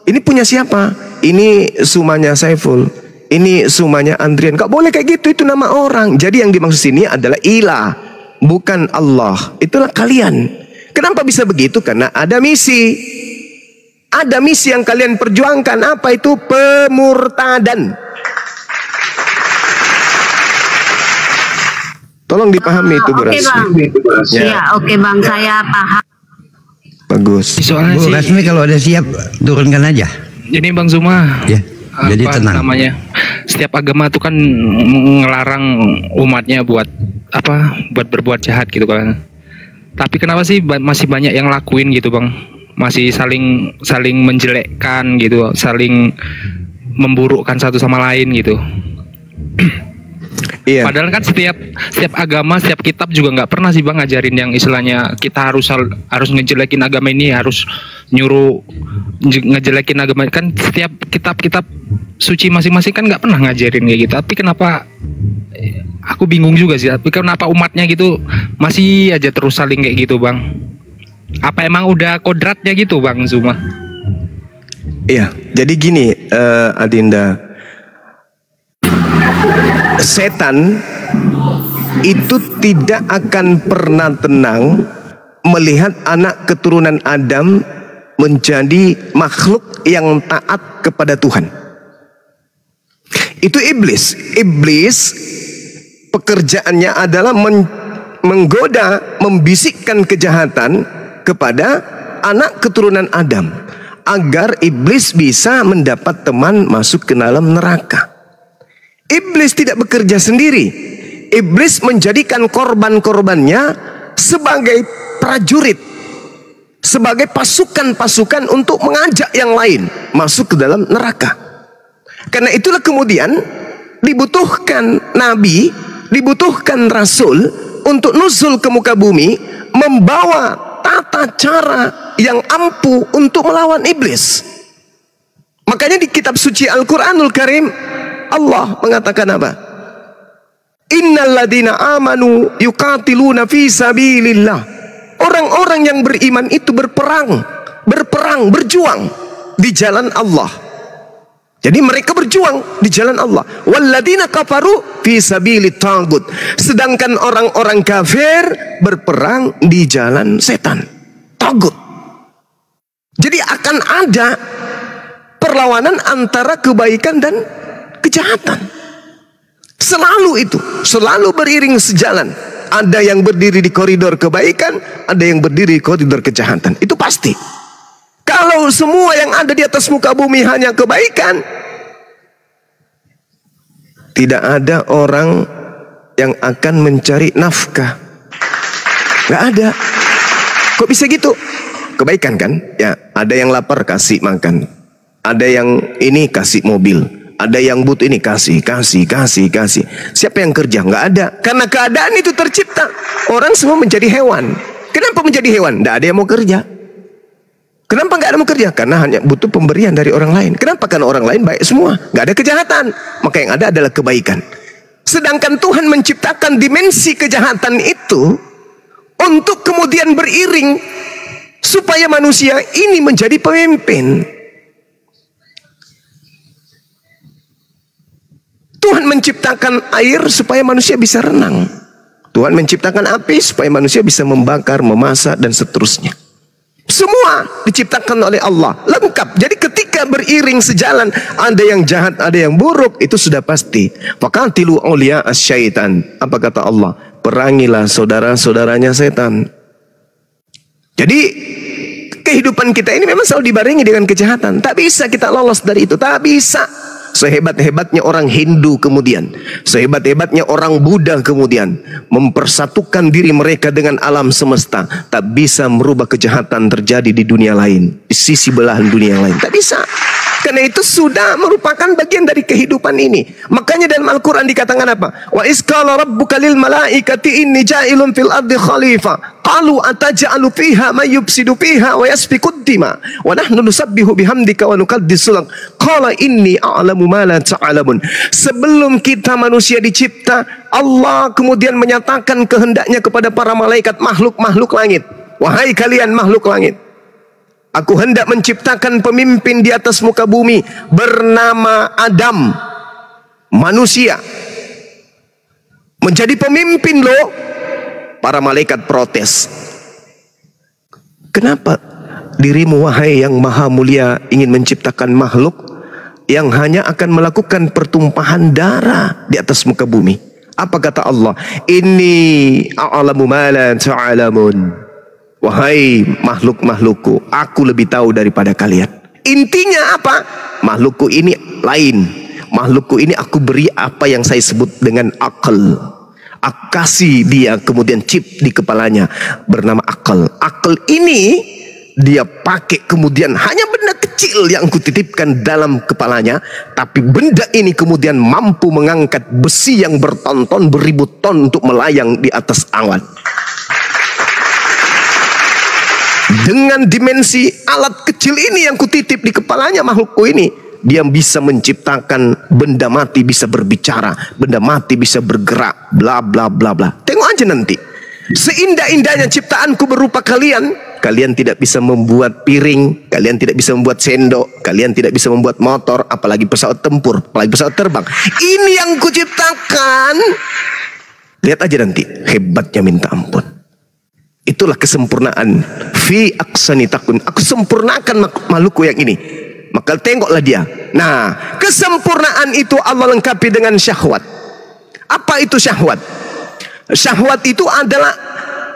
Ini punya siapa? Ini sumanya Saiful. Ini sumanya Andrian. Gak boleh kayak gitu, itu nama orang. Jadi yang dimaksud sini adalah ilah, bukan Allah. Itulah kalian. Kenapa bisa begitu? Karena ada misi. Ada misi yang kalian perjuangkan. Apa itu? Pemurtadan. Tolong dipahami itu, Bu Rasmi. Ya, oke Bang, saya paham. Bagus. Soalnya Bu Rasmi kalau udah siap turunkan aja. Ini Bang Zuma. Ya. Jadi tenang. Namanya? Setiap agama itu kan ngelarang umatnya buat apa? Buat berbuat jahat gitu kan. Tapi kenapa sih masih banyak yang lakuin gitu, Bang? Masih saling menjelekkan gitu, saling memburukkan satu sama lain gitu. Iya. Padahal kan setiap agama, setiap kitab juga nggak pernah sih Bang ngajarin yang istilahnya kita harus ngejelekin agama ini, harus nyuruh ngejelekin agama. Kan setiap kitab suci masing-masing kan nggak pernah ngajarin kayak gitu. Tapi kenapa, aku bingung juga sih, tapi kenapa umatnya gitu masih aja terus saling kayak gitu, Bang? Apa emang udah kodratnya gitu, Bang Zuma? Iya, jadi gini, Adinda. Setan itu tidak akan pernah tenang melihat anak keturunan Adam menjadi makhluk yang taat kepada Tuhan. Itu iblis. Iblis pekerjaannya adalah menggoda, membisikkan kejahatan kepada anak keturunan Adam agar iblis bisa mendapat teman masuk ke dalam neraka. Iblis tidak bekerja sendiri. Iblis menjadikan korban-korbannya sebagai prajurit, sebagai pasukan-pasukan untuk mengajak yang lain masuk ke dalam neraka. Karena itulah kemudian dibutuhkan nabi, dibutuhkan rasul untuk nuzul ke muka bumi, membawa tata cara yang ampuh untuk melawan iblis. Makanya di kitab suci Al-Quranul Karim Allah mengatakan apa? Innal ladina amanu yuqatiluna fi sabilillah. Orang-orang yang beriman itu berperang, berjuang di jalan Allah. Jadi mereka berjuang di jalan Allah. Walladina kafaru fi sabilit tagut. Sedangkan orang-orang kafir berperang di jalan setan, tagut. Jadi akan ada perlawanan antara kebaikan dan kejahatan. Selalu itu, selalu beriring sejalan. Ada yang berdiri di koridor kebaikan, ada yang berdiri di koridor kejahatan. Itu pasti. Kalau semua yang ada di atas muka bumi hanya kebaikan, tidak ada orang yang akan mencari nafkah. Gak ada. Kok bisa gitu? Kebaikan kan? Ya, ada yang lapar kasih makan. Ada yang ini kasih mobil. Ada yang butuh ini kasih. Siapa yang kerja? Nggak ada. Karena keadaan itu tercipta. Orang semua menjadi hewan. Kenapa menjadi hewan? Nggak ada yang mau kerja. Kenapa nggak ada yang mau kerja? Karena hanya butuh pemberian dari orang lain. Kenapa? Karena orang lain baik semua. Nggak ada kejahatan. Maka yang ada adalah kebaikan. Sedangkan Tuhan menciptakan dimensi kejahatan itu untuk kemudian beriring supaya manusia ini menjadi pemimpin. Tuhan menciptakan air supaya manusia bisa renang. Tuhan menciptakan api supaya manusia bisa membakar, memasak, dan seterusnya. Semua diciptakan oleh Allah, lengkap. Jadi ketika beriring sejalan, ada yang jahat, ada yang buruk, itu sudah pasti. Faqatilu awliya asyaitan. Apa kata Allah? Perangilah saudara-saudaranya setan. Jadi kehidupan kita ini memang selalu dibarengi dengan kejahatan. Tak bisa kita lolos dari itu, tak bisa. Sehebat-hebatnya orang Hindu kemudian, sehebat-hebatnya orang Buddha kemudian mempersatukan diri mereka dengan alam semesta, tak bisa merubah kejahatan terjadi di dunia lain, di sisi belahan dunia lain. Tak bisa. Karena itu sudah merupakan bagian dari kehidupan ini. Makanya dalam Al-Quran dikatakan apa? Wa isqala rabbuka lil malaikati inni ja'ilun fil ardi khalifah. Qalu ataj'alu fiha may yufsidu fiha wa yasfikud dima wa nahnu nusabbihu bihamdika wa nuqaddisu lak. Qala inni a'lamu ma la ta'lamun. Sebelum kita manusia dicipta, Allah kemudian menyatakan kehendaknya kepada para malaikat, makhluk-makhluk langit. Wahai kalian makhluk langit, aku hendak menciptakan pemimpin di atas muka bumi bernama Adam, manusia. Menjadi pemimpin loh. Para malaikat protes. Kenapa dirimu wahai yang maha mulia ingin menciptakan makhluk yang hanya akan melakukan pertumpahan darah di atas muka bumi? Apa kata Allah? Inni a'lamu ma la ta'lamun. Wahai makhluk-makhlukku, aku lebih tahu daripada kalian. Intinya apa? Makhlukku ini lain. Makhlukku ini aku beri apa yang saya sebut dengan akal. Aku kasih dia kemudian chip di kepalanya bernama akal. Akal ini dia pakai kemudian hanya benda kecil yang kutitipkan dalam kepalanya, tapi benda ini kemudian mampu mengangkat besi yang berton-ton, beribu ton untuk melayang di atas awan. Dengan dimensi alat kecil ini yang kutitip di kepalanya makhlukku ini, dia bisa menciptakan benda mati bisa berbicara, benda mati bisa bergerak, bla bla bla bla. Tengok aja nanti. Seindah-indahnya ciptaanku berupa kalian, kalian tidak bisa membuat piring, kalian tidak bisa membuat sendok, kalian tidak bisa membuat motor, apalagi pesawat tempur, apalagi pesawat terbang. Ini yang kuciptakan. Lihat aja nanti, hebatnya minta ampun. Itulah kesempurnaan. Fi aqsani takun. Aku sempurnakan makhlukku yang ini. Maka tengoklah dia. Nah, kesempurnaan itu Allah lengkapi dengan syahwat. Apa itu syahwat? Syahwat itu adalah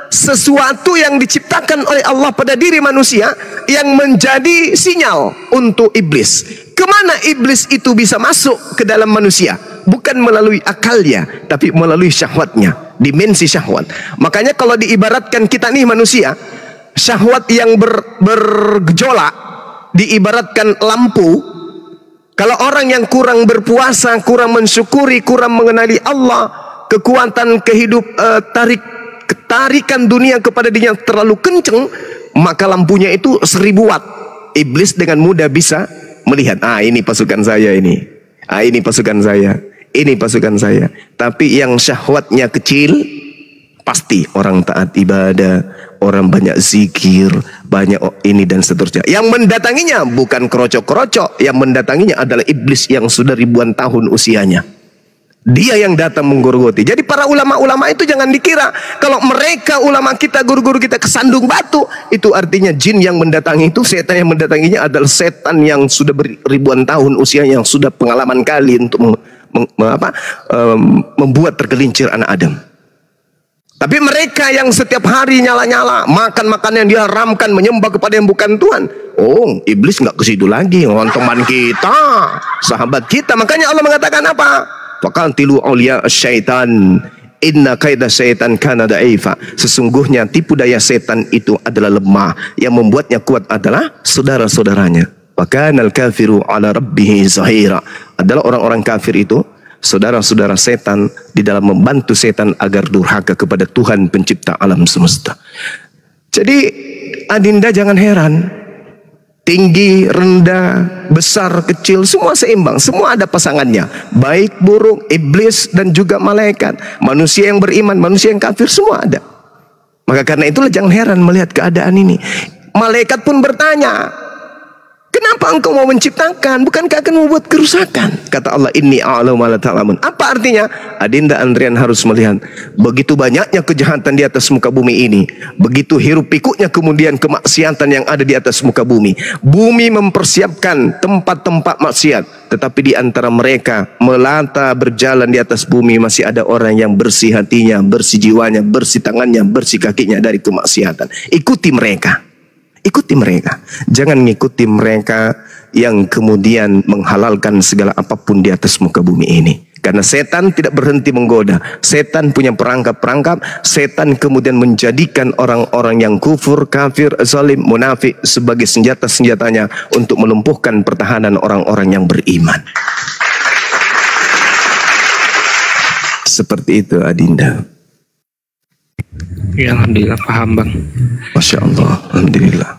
sesuatu yang diciptakan oleh Allah pada diri manusia yang menjadi sinyal untuk iblis. Kemana iblis itu bisa masuk ke dalam manusia? Bukan melalui akalnya, tapi melalui syahwatnya, dimensi syahwat. Makanya kalau diibaratkan kita nih manusia, syahwat yang bergejolak diibaratkan lampu. Kalau orang yang kurang berpuasa, kurang mensyukuri, kurang mengenali Allah, kekuatan tarik ketarikan dunia kepada dirinya terlalu kenceng, maka lampunya itu 1000 watt. Iblis dengan mudah bisa melihat, ini pasukan saya ini. Ini pasukan saya. Ini pasukan saya. Tapi yang syahwatnya kecil, pasti orang taat ibadah, orang banyak zikir, banyak ini dan seterusnya. Yang mendatanginya bukan kerocok-kerocok, yang mendatanginya adalah iblis yang sudah ribuan tahun usianya. Dia yang datang menggorgoti. Jadi para ulama-ulama itu jangan dikira kalau mereka ulama kita, guru-guru kita kesandung batu, itu artinya jin yang mendatangi itu, setan yang mendatanginya adalah setan yang sudah beribuan tahun usianya, yang sudah pengalaman kali untuk membuat tergelincir anak Adam. Tapi mereka yang setiap hari nyala-nyala, makan yang diharamkan, menyembah kepada yang bukan Tuhan. Oh, iblis nggak ke situ lagi. Orang teman kita, sahabat kita. Makanya Allah mengatakan apa? Faqatilu awliya syaitan, inna kaida syaitan kana da'ifa. Sesungguhnya tipu daya setan itu adalah lemah. Yang membuatnya kuat adalah saudara-saudaranya. Wa kanal kafiru ala rabbih zahira. Adalah orang-orang kafir itu saudara-saudara setan di dalam membantu setan agar durhaka kepada Tuhan pencipta alam semesta. Jadi adinda jangan heran, tinggi, rendah, besar, kecil, semua seimbang, semua ada pasangannya, baik, buruk, iblis dan juga malaikat, manusia yang beriman, manusia yang kafir, semua ada. Maka karena itulah jangan heran melihat keadaan ini. Malaikat pun bertanya, kenapa engkau mau menciptakan? Bukankah akan membuat kerusakan? Kata Allah, inni a'lamu ma la ta'lamun. Apa artinya? Adinda Andrian harus melihat begitu banyaknya kejahatan di atas muka bumi ini, begitu hiruk pikuknya kemudian kemaksiatan yang ada di atas muka bumi. Bumi mempersiapkan tempat-tempat maksiat, tetapi di antara mereka melata berjalan di atas bumi masih ada orang yang bersih hatinya, bersih jiwanya, bersih tangannya, bersih kakinya dari kemaksiatan. Ikuti mereka. Ikuti mereka. Jangan ngikuti mereka yang kemudian menghalalkan segala apapun di atas muka bumi ini. Karena setan tidak berhenti menggoda. Setan punya perangkap-perangkap. Setan kemudian menjadikan orang-orang yang kufur, kafir, zalim, munafik sebagai senjata-senjatanya untuk melumpuhkan pertahanan orang-orang yang beriman. Seperti itu adinda. Ya, alhamdulillah paham bang. Masya Allah, alhamdulillah.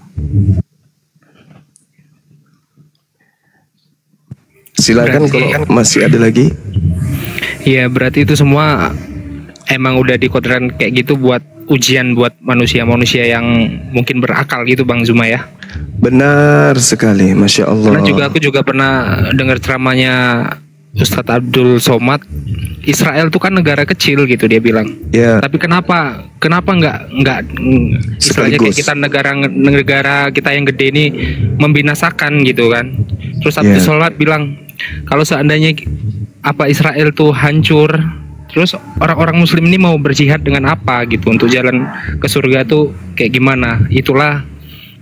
Silakan kalau masih ada lagi. Ya berarti itu semua emang udah dikodratkan kayak gitu buat ujian buat manusia-manusia yang mungkin berakal gitu Bang Zuma ya. Benar sekali, Masya Allah. Karena aku juga pernah dengar ceramahnya Ustadz Abdul Somad. Israel tuh kan negara kecil gitu dia bilang. Yeah. Tapi kenapa nggak istilahnya kayak kita negara kita yang gede ini membinasakan gitu kan? Terus Abdul Somad bilang kalau seandainya Israel tuh hancur, terus orang-orang Muslim ini mau berjihad dengan apa gitu untuk jalan ke surga tuh kayak gimana? Itulah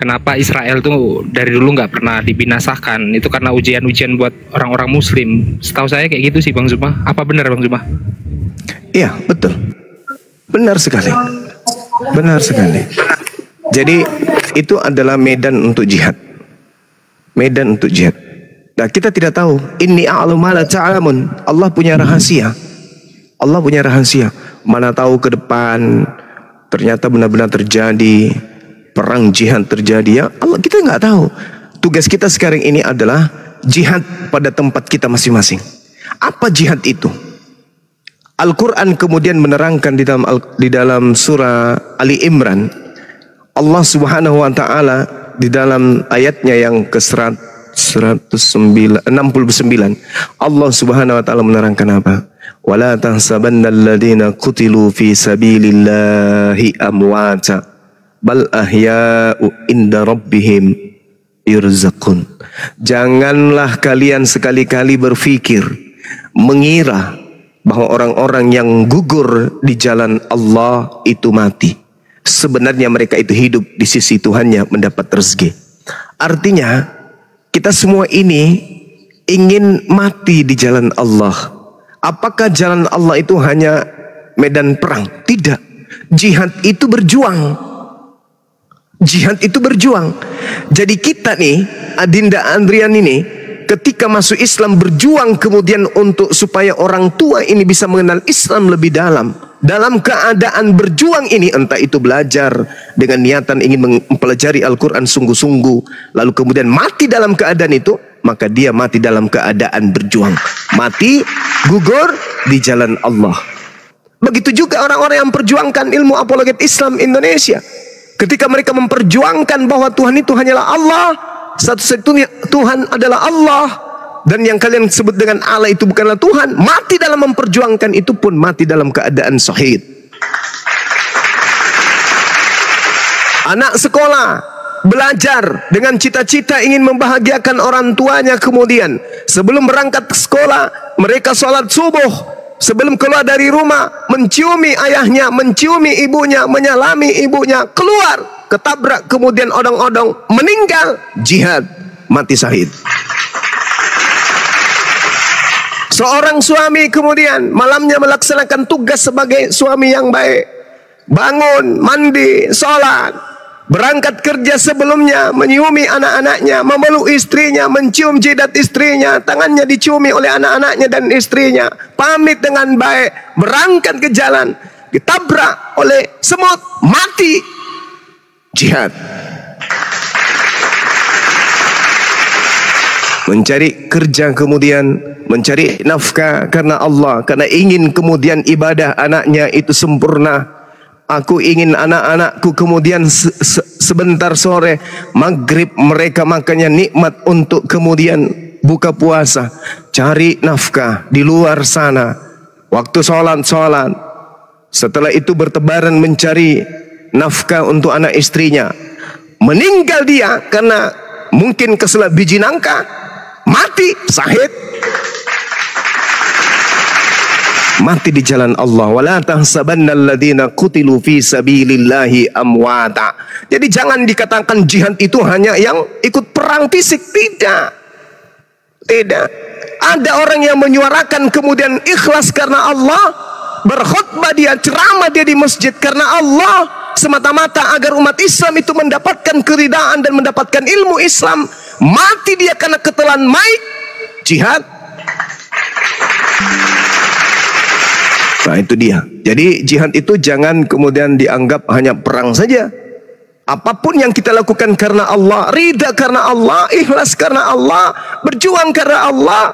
kenapa Israel tuh dari dulu nggak pernah dibinasakan. Itu karena ujian-ujian buat orang-orang Muslim. Setahu saya kayak gitu sih Bang Zuma. Apa benar Bang Zuma? Iya betul, benar sekali, benar sekali. Jadi itu adalah medan untuk jihad, medan untuk jihad. Nah kita tidak tahu. Inni a'lamu ma la ta'lamun. Allah punya rahasia. Allah punya rahasia. Mana tahu ke depan ternyata benar-benar terjadi perang jihad terjadi ya Allah, kita nggak tahu. Tugas kita sekarang ini adalah jihad pada tempat kita masing-masing. Apa jihad itu? Al-Quran kemudian menerangkan di dalam surah Ali Imran, Allah Subhanahu wa Ta'ala di dalam ayatnya yang ke 169, Allah Subhanahu wa Ta'ala menerangkan apa? Wala tahsabanna alladhina qutilu fi sabilillahi amwata bal ahya'u inda rabbihim yurzaqun. Janganlah kalian sekali-kali berpikir, mengira bahwa orang-orang yang gugur di jalan Allah itu mati. Sebenarnya mereka itu hidup di sisi Tuhannya mendapat rezeki. Artinya kita semua ini ingin mati di jalan Allah. Apakah jalan Allah itu hanya medan perang? Tidak. Jihad itu berjuang. Jihad itu berjuang. Jadi kita nih, Adinda Andrian ini, ketika masuk Islam berjuang kemudian untuk supaya orang tua ini bisa mengenal Islam lebih dalam, dalam keadaan berjuang ini, entah itu belajar dengan niatan ingin mempelajari Al-Quran sungguh-sungguh, lalu kemudian mati dalam keadaan itu, maka dia mati dalam keadaan berjuang, mati gugur di jalan Allah. Begitu juga orang-orang yang memperjuangkan ilmu apologet Islam Indonesia, ketika mereka memperjuangkan bahwa Tuhan itu hanyalah Allah, satu-satunya Tuhan adalah Allah, dan yang kalian sebut dengan Allah itu bukanlah Tuhan, mati dalam memperjuangkan itu pun mati dalam keadaan syahid. Anak sekolah belajar dengan cita-cita ingin membahagiakan orang tuanya, kemudian sebelum berangkat ke sekolah mereka sholat subuh, sebelum keluar dari rumah menciumi ayahnya, menciumi ibunya, menyalami ibunya, keluar ketabrak kemudian odong-odong, meninggal jihad, mati syahid. Seorang suami kemudian malamnya melaksanakan tugas sebagai suami yang baik, bangun, mandi, sholat, berangkat kerja sebelumnya, menyiumi anak-anaknya, memeluk istrinya, mencium jidat istrinya, tangannya diciumi oleh anak-anaknya dan istrinya, pamit dengan baik, berangkat ke jalan, ditabrak oleh semut, mati, jihad. Mencari kerja kemudian mencari nafkah karena Allah, karena ingin kemudian ibadah anaknya itu sempurna. Aku ingin anak-anakku kemudian sebentar sore maghrib mereka makannya nikmat untuk kemudian buka puasa. Cari nafkah di luar sana, waktu sholat. Setelah itu bertebaran mencari nafkah untuk anak istrinya. Meninggal dia karena mungkin keselak biji nangka, mati syahid, mati di jalan Allah. Wala tahsabannal ladzina qutilu fi sabilillahi amwata. Jadi jangan dikatakan jihad itu hanya yang ikut perang fisik, tidak. Ada orang yang menyuarakan kemudian ikhlas karena Allah, berkhutbah dia, ceramah dia di masjid karena Allah, semata-mata agar umat Islam itu mendapatkan keridaan dan mendapatkan ilmu Islam. Mati dia karena ketelan mic, jihad. Nah itu dia. Jadi jihad itu jangan kemudian dianggap hanya perang saja. Apapun yang kita lakukan karena Allah, ridha karena Allah, ikhlas karena Allah, berjuang karena Allah,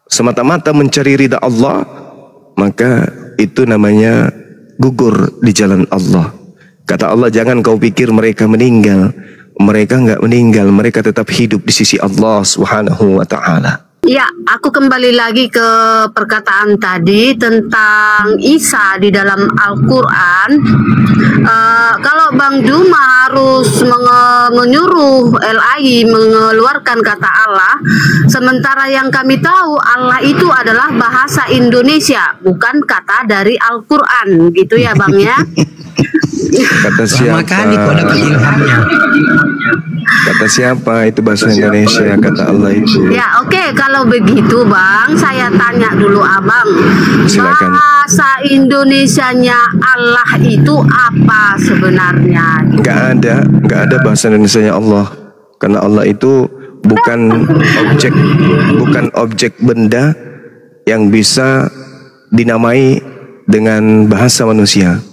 semata-mata mencari ridha Allah, maka itu namanya gugur di jalan Allah. Kata Allah, jangan kau pikir mereka meninggal. Mereka enggak meninggal, mereka tetap hidup di sisi Allah Subhanahu wa ta'ala. Ya, aku kembali lagi ke perkataan tadi tentang Isa di dalam Al-Quran. Kalau Bang Juma harus menyuruh LAI mengeluarkan kata Allah, sementara yang kami tahu Allah itu adalah bahasa Indonesia, bukan kata dari Al-Quran, gitu ya Bang ya. Kata siapa? Makanya kok dapat ilhamnya. Kata siapa itu bahasa Indonesia, kata Allah itu. Ya oke, kalau begitu Bang, saya tanya dulu Abang. Silakan. Bahasa Indonesianya Allah itu apa sebenarnya? Nggak ada bahasa Indonesianya Allah. Karena Allah itu bukan objek benda yang bisa dinamai dengan bahasa manusia.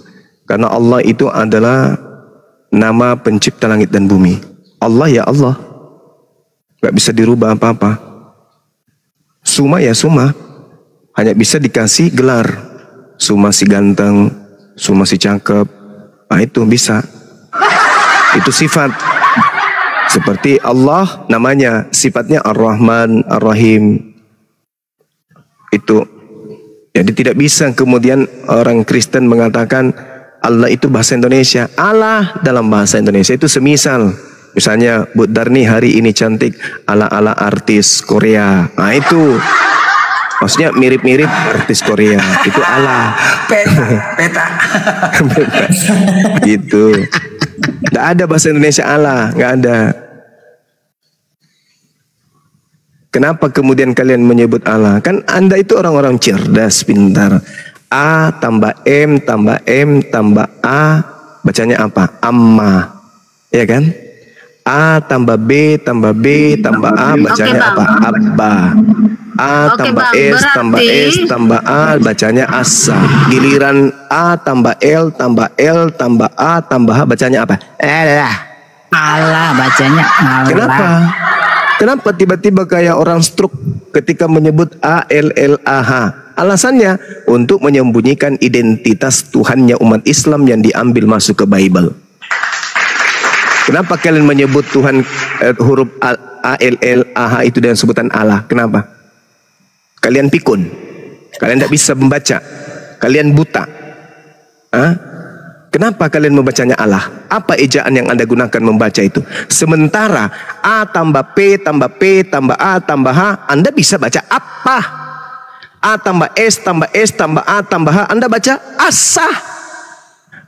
Karena Allah itu adalah nama pencipta langit dan bumi. Allah ya Allah, gak bisa dirubah apa-apa. Suma ya Suma, hanya bisa dikasih gelar. Suma si ganteng, Suma si cakep, nah itu bisa. Itu sifat. Seperti Allah namanya, sifatnya Ar-Rahman, Ar-Rahim. Itu. Jadi tidak bisa kemudian orang Kristen mengatakan Allah itu bahasa Indonesia. Allah dalam bahasa Indonesia itu semisal, misalnya Bu Darni hari ini cantik ala-ala artis Korea. Nah itu maksudnya mirip-mirip artis Korea. Itu Allah. Peta. Gitu. Tidak ada bahasa Indonesia Allah, nggak ada. Kenapa kemudian kalian menyebut Allah? Kan Anda itu orang-orang cerdas, pintar. A tambah M tambah M tambah A, bacanya apa? Amma, ya kan? A tambah B tambah B tambah A, bacanya apa? Abba. A Oke, tambah Bang, S tambah berarti- S tambah A bacanya asa. Giliran A tambah L tambah L tambah A tambah H bacanya apa? Allah bacanya Allah. Kenapa? Kenapa tiba-tiba kayak orang stroke ketika menyebut A L L A H? Alasannya untuk menyembunyikan identitas Tuhannya umat Islam yang diambil masuk ke Bible. Kenapa kalian menyebut Tuhan huruf A L L A H itu dengan sebutan Allah? Kenapa? Kalian pikun. Kalian tidak bisa membaca. Kalian buta. Hah? Kenapa kalian membacanya Allah? Apa ejaan yang Anda gunakan membaca itu? Sementara A tambah P tambah P tambah A tambah H, Anda bisa baca apa? A tambah S tambah S tambah A tambah H, Anda baca asah.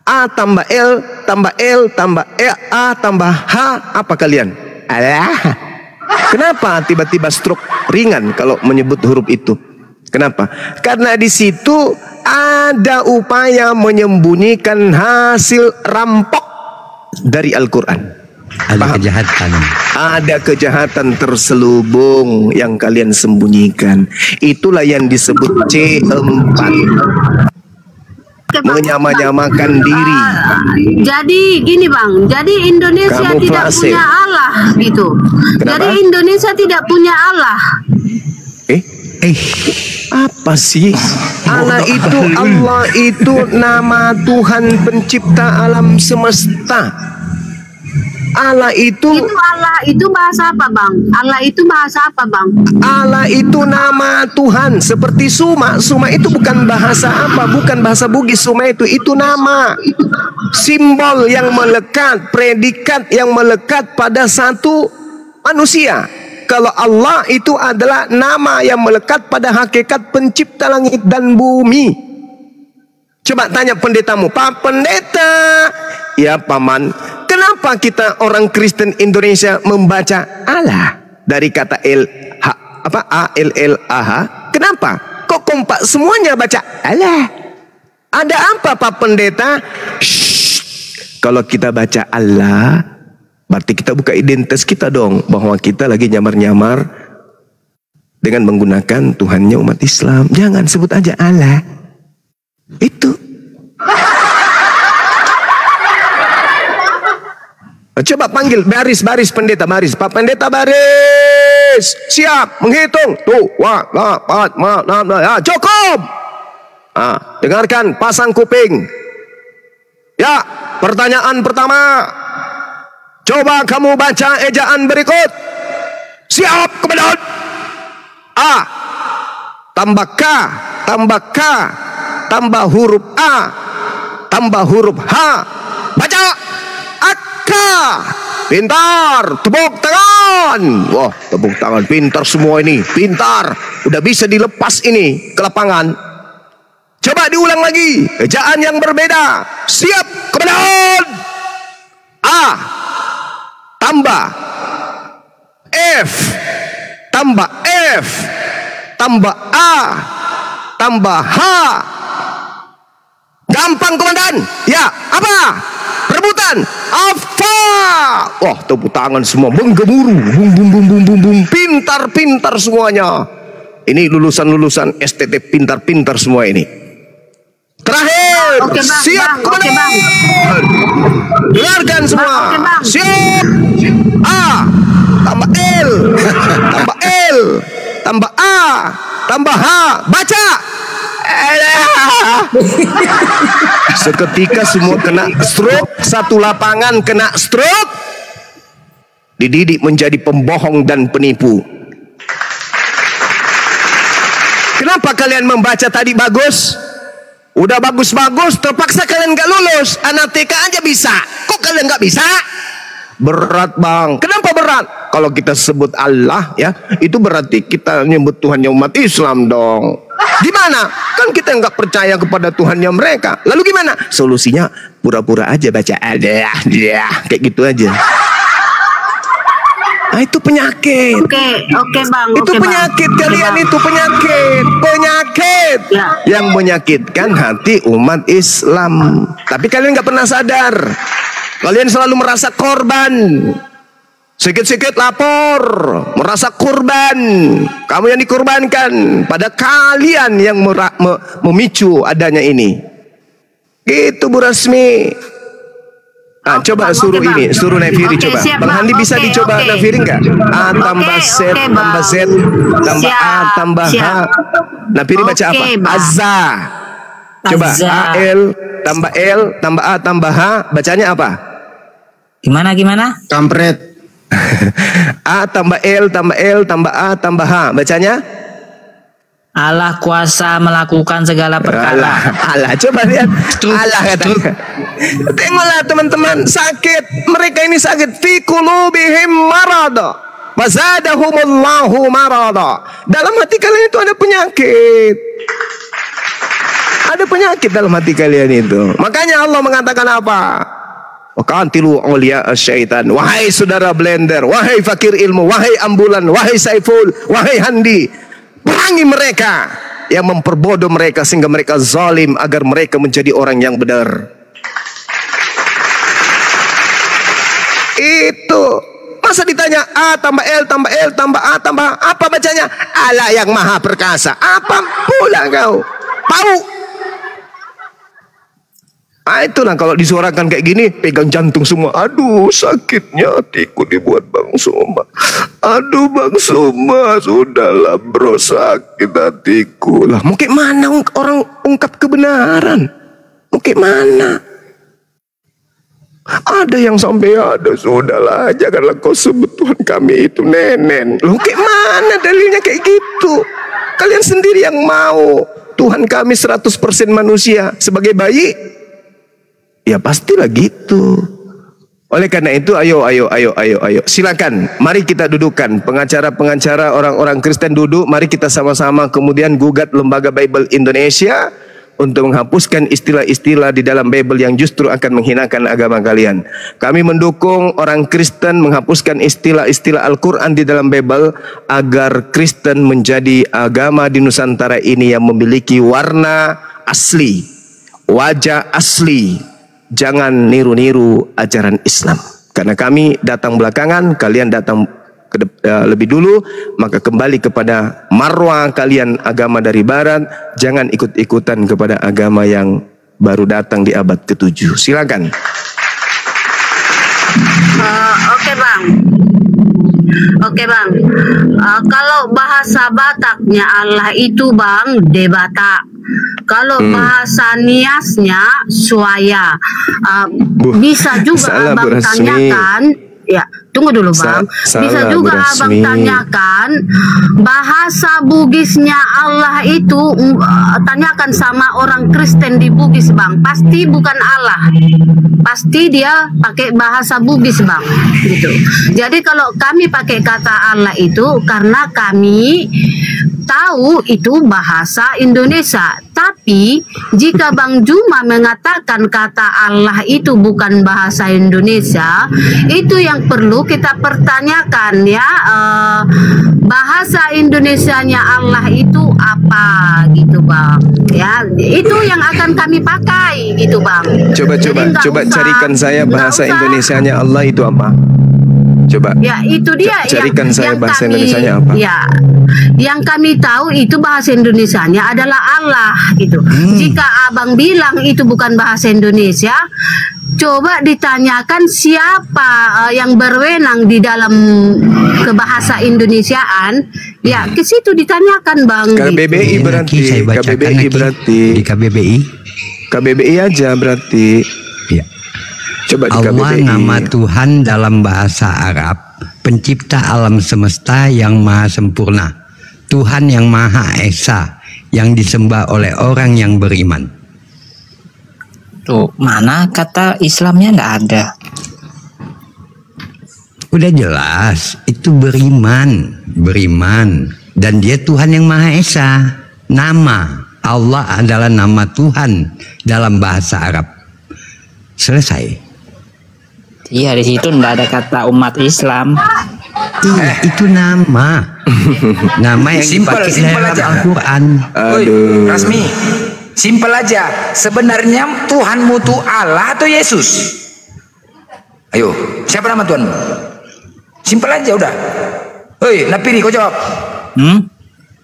A tambah L tambah L tambah E A tambah H, apa kalian? Allah. Kenapa tiba-tiba stroke ringan kalau menyebut huruf itu? Kenapa? Karena di situ ada upaya menyembunyikan hasil rampok dari Al-Quran. Ada kejahatan. Ada kejahatan terselubung yang kalian sembunyikan. Itulah yang disebut C4. Oke, Bang. Menyamakan diri. Jadi gini Bang, jadi Indonesia Kamuflase. tidak punya Allah gitu. Kenapa? Jadi Indonesia tidak punya Allah. Apa sih? Allah itu nama Tuhan pencipta alam semesta. Allah itu Allah itu bahasa apa Bang? Allah itu bahasa apa Bang? Allah itu nama Tuhan. Seperti Suma. Suma itu bukan bahasa apa, bukan bahasa Bugis. Suma itu nama, simbol yang melekat, predikat yang melekat pada satu manusia. Kalau Allah itu adalah nama yang melekat pada hakikat pencipta langit dan bumi. Coba tanya pendetamu, Pak Pendeta, ya Paman, kenapa kita orang Kristen Indonesia membaca Allah dari kata A L L A H? Kenapa? Kok kompak semuanya baca Allah? Ada apa Pak Pendeta? Shh. Kalau kita baca Allah, berarti kita buka identitas kita dong, bahwa kita lagi nyamar-nyamar dengan menggunakan Tuhannya umat Islam. Jangan sebut aja Allah. Itu. Coba panggil baris pendeta, baris. Pak Pendeta baris. Siap menghitung. Tuh, 1, 2, 3, 4, 5, 6, 7. Ya, cukup. Dengarkan, pasang kuping. Ya, pertanyaan pertama. Coba kamu baca ejaan berikut. Siap, komandan. A tambah K tambah K tambah huruf A tambah huruf H. Baca. Aka. Pintar. Tepuk tangan. Wah, tepuk tangan. Pintar semua ini. Pintar. Udah bisa dilepas ini ke lapangan. Coba diulang lagi. Ejaan yang berbeda. Siap, komandan. A tambah F tambah F tambah A tambah H. Gampang komandan. Ya, apa? Rebutan. Apa? Wah, tepuk tangan semua menggemuruh. Bum bum bum bum bum bum. Pintar semuanya. Ini lulusan STT pintar semua ini. Terakhir. Oke, Bang. Siap, Bang. Oke, komandan. Bang. Dengarkan semua. Bang, oke, Bang. Siap. A tambah L tambah L tambah A tambah H. Baca. Seketika semua kena stroke. Satu lapangan kena stroke. Dididik menjadi pembohong dan penipu. Kenapa kalian membaca tadi bagus? Udah bagus-bagus, terpaksa kalian gak lulus. Anak TK aja bisa. Kok kalian gak bisa? Berat bang. Kenapa berat? Kalau kita sebut Allah ya, itu berarti kita nyebut Tuhannya umat Islam dong. Gimana? Kan kita nggak percaya kepada Tuhannya mereka. Lalu gimana? Solusinya pura-pura aja baca Allah ya, kayak gitu aja. Nah, itu penyakit. Oke Bang. Itu oke, penyakit Bang. kalian, Oke, Bang. itu penyakit Ya. yang menyakitkan hati umat Islam. Tapi kalian nggak pernah sadar. Kalian selalu merasa korban. Sikit-sikit lapor, merasa kurban. Kamu yang dikurbankan pada kalian yang memicu adanya ini. Itu Bu Rasmi. Ah, coba suruh ini, suruh Nafiri coba. Siap, Bang Handi bisa dicoba Nafiri enggak? A tambah Z tambah Z tambah A tambah H. Nafiri baca apa? Azza. Coba A L tambah L tambah A tambah H, bacanya apa? Gimana? Kampret. A tambah L tambah L tambah A tambah H, bacanya? Allah kuasa melakukan segala perkara. Allah, coba lihat. Allah katanya. Tengoklah teman-teman, sakit. Mereka ini sakit. Fi qulubihim marada. Wazadahumullahu marada. Dalam hati kalian itu ada penyakit. Ada penyakit dalam hati kalian itu. Makanya Allah mengatakan apa? Waqatilu awliya syaitan. Wahai saudara blender, wahai fakir ilmu, wahai ambulan, wahai Saiful, wahai Handi. Perangi mereka yang memperbodoh mereka sehingga mereka zalim agar mereka menjadi orang yang benar. Itu masa ditanya A tambah L tambah L tambah A tambah apa bacanya? Allah yang maha perkasa. Apa pula kau? Tahu? Ah, itulah kalau disuarakan kayak gini, pegang jantung semua. Aduh, sakitnya hatiku dibuat Bang Suma. Aduh Bang Suma, sudahlah bro, sakit hatiku. Lah, mungkin mana orang ungkap kebenaran? Mungkin mana? Ada yang sampai ada, sudahlah, janganlah kau sebut Tuhan kami itu nenen. Loh, mungkin mana dalilnya kayak gitu? Kalian sendiri yang mau Tuhan kami 100% manusia sebagai bayi. Ya pastilah gitu. Oleh karena itu ayo. Silakan, mari kita dudukkan pengacara-pengacara orang-orang Kristen duduk. Mari kita sama-sama kemudian gugat Lembaga Bible Indonesia untuk menghapuskan istilah-istilah di dalam Bible yang justru akan menghinakan agama kalian. Kami mendukung orang Kristen menghapuskan istilah-istilah Al-Quran di dalam Bible agar Kristen menjadi agama di Nusantara ini yang memiliki warna asli, wajah asli. Jangan niru-niru ajaran Islam. Karena kami datang belakangan, kalian datang lebih dulu, maka kembali kepada marwah kalian agama dari barat. Jangan ikut-ikutan kepada agama yang baru datang di abad ke-7. Silakan. Oke bang. Kalau bahasa Bataknya Allah itu bang debata. Kalau bahasa Niasnya suaya. Bisa juga abang tanyakan. Ya, tunggu dulu bang. Bisa juga abang tanyakan bahasa Bugisnya Allah itu, tanyakan sama orang Kristen di Bugis bang. Pasti bukan Allah, pasti dia pakai bahasa Bugis bang. Gitu. Jadi kalau kami pakai kata Allah itu karena kami tahu itu bahasa Indonesia. Tapi jika Bang Juma mengatakan kata Allah itu bukan bahasa Indonesia, itu yang perlu kita pertanyakan ya. Bahasa Indonesianya Allah itu apa gitu bang? Ya itu yang akan kami pakai gitu bang. Coba carikan saya bahasa Indonesianya Allah itu apa? Coba. Ya itu dia. Carikan saya bahasa Indonesianya apa? Ya, yang kami tahu itu bahasa Indonesianya adalah Allah gitu. Jika abang bilang itu bukan bahasa Indonesia, coba ditanyakan siapa yang berwenang di dalam kebahasa Indonesiaan. Ya ke situ ditanyakan bang. KBBI gitu. Berarti. KBBI berarti. Di KBBI. KBBI aja berarti. Ya. Coba di Allah KBBI. Nama Tuhan dalam bahasa Arab, pencipta alam semesta yang maha sempurna, Tuhan yang maha esa, yang disembah oleh orang yang beriman. Tuh, mana kata Islamnya nggak ada. Udah jelas, itu beriman. Dan dia Tuhan yang maha esa. Nama Allah adalah nama Tuhan dalam bahasa Arab. Selesai. Iya, di situ nggak ada kata umat Islam. Iya, itu nama. Nama yang dipakai dalam Al-Quran. Aduh. Rasmi, simpel aja. Sebenarnya Tuhanmu itu Allah atau Yesus? Ayo, siapa nama Tuhanmu? Simpel aja udah. Hei, Napiri, kau jawab.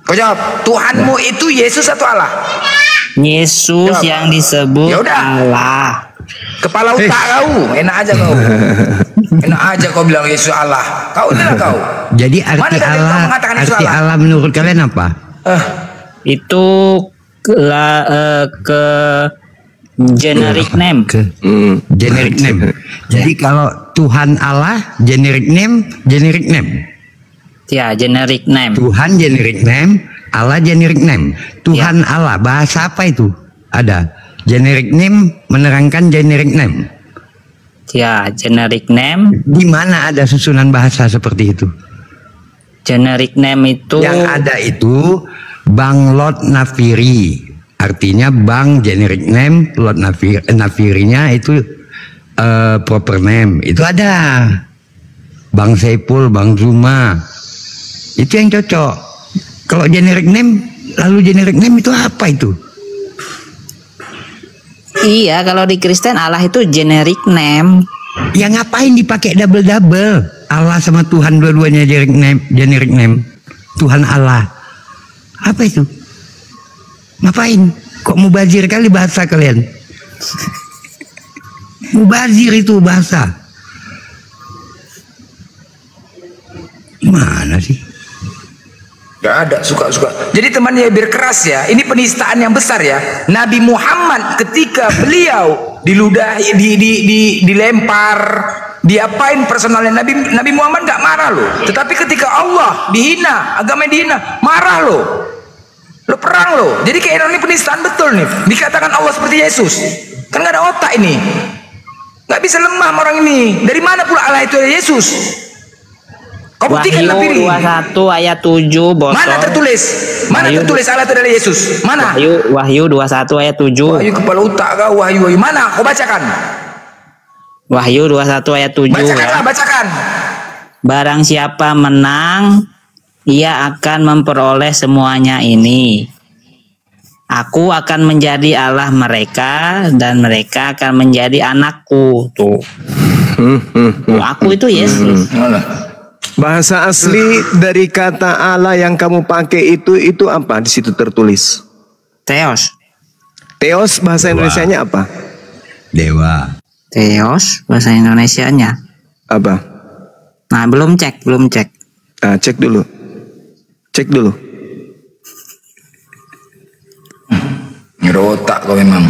Kau jawab. Tuhanmu itu Yesus atau Allah? Yesus Jawab. yang disebut Yaudah. Allah. Kepala otak kau, enak aja kau. Enak aja kau bilang Yesus Allah. Kau itulah kau. Jadi Mana arti dalil kau Allah, mengatakan Yesus arti Allah? Allah menurut kalian apa? Itu ke generic name. Generic name. Jadi kalau Tuhan Allah generic name, Ya, generic name. Tuhan generic name, Allah generic name. Tuhan Allah bahasa apa itu? Ada. Generic name menerangkan generic name. Ya, generic name. Di mana ada susunan bahasa seperti itu? Generic name itu Yang ada itu Bang Lot Nafiri. Artinya Bang generic name, Lot Nafirinya itu proper name. Itu ada. Bang Saipul, Bang Zuma. Itu yang cocok. Kalau generic name, lalu generic name itu apa itu? Iya, kalau di Kristen Allah itu generic name. Ya ngapain dipakai double-double? Allah sama Tuhan dua-duanya generic name. Tuhan Allah. Apa itu? Ngapain? Kok mubazir kali bahasa kalian? Mubazir itu bahasa. Gimana sih? Gak ada, suka-suka. Jadi temannya biar keras ya. Ini penistaan yang besar ya. Nabi Muhammad ketika beliau diludahi, dilempar, diapain personalnya, Nabi Muhammad gak marah loh. Tetapi ketika Allah dihina, agama dihina, marah loh. Lo perang loh. Jadi kayak ini penistaan betul nih. Dikatakan Allah seperti Yesus. Kan gak ada otak ini. Gak bisa lemah orang ini. Dari mana pula Allah itu ada Yesus? Kau buktikan Napiri. Wahyu 21 ayat 7 bosok. Mana tertulis? Mana tertulis Allah itu adalah Yesus? Mana? Wahyu 21 ayat 7. Wahyu kepala otak kau, Wahyu. Mana? Kau bacakan. Wahyu 21 ayat 7. Bacakanlah, bacakan. Barang siapa menang, ia akan memperoleh semuanya ini. Aku akan menjadi Allah mereka dan mereka akan menjadi anakku. Tuh. Aku itu Yesus. Bahasa asli dari kata Allah yang kamu pakai itu apa? Di situ tertulis. Theos. Theos bahasa Indonesianya apa? Dewa. Theos bahasa Indonesianya. Apa? Nah, belum cek. Nah, cek dulu. Ngerotak kau memang.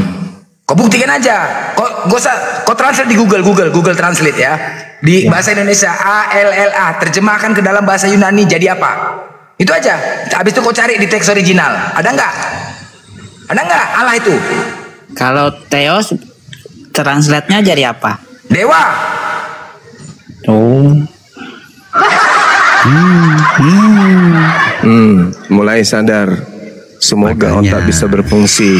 Kau buktikan aja. Kau translate di Google Translate ya. Di bahasa Indonesia ALLA, terjemahkan ke dalam bahasa Yunani jadi apa? Itu aja. Habis itu kau cari di teks original. Ada nggak? Ada nggak Allah itu? Kalau Theos translate-nya jadi apa? Dewa. Oh. Mulai sadar. Semoga Makanya. otak bisa berfungsi.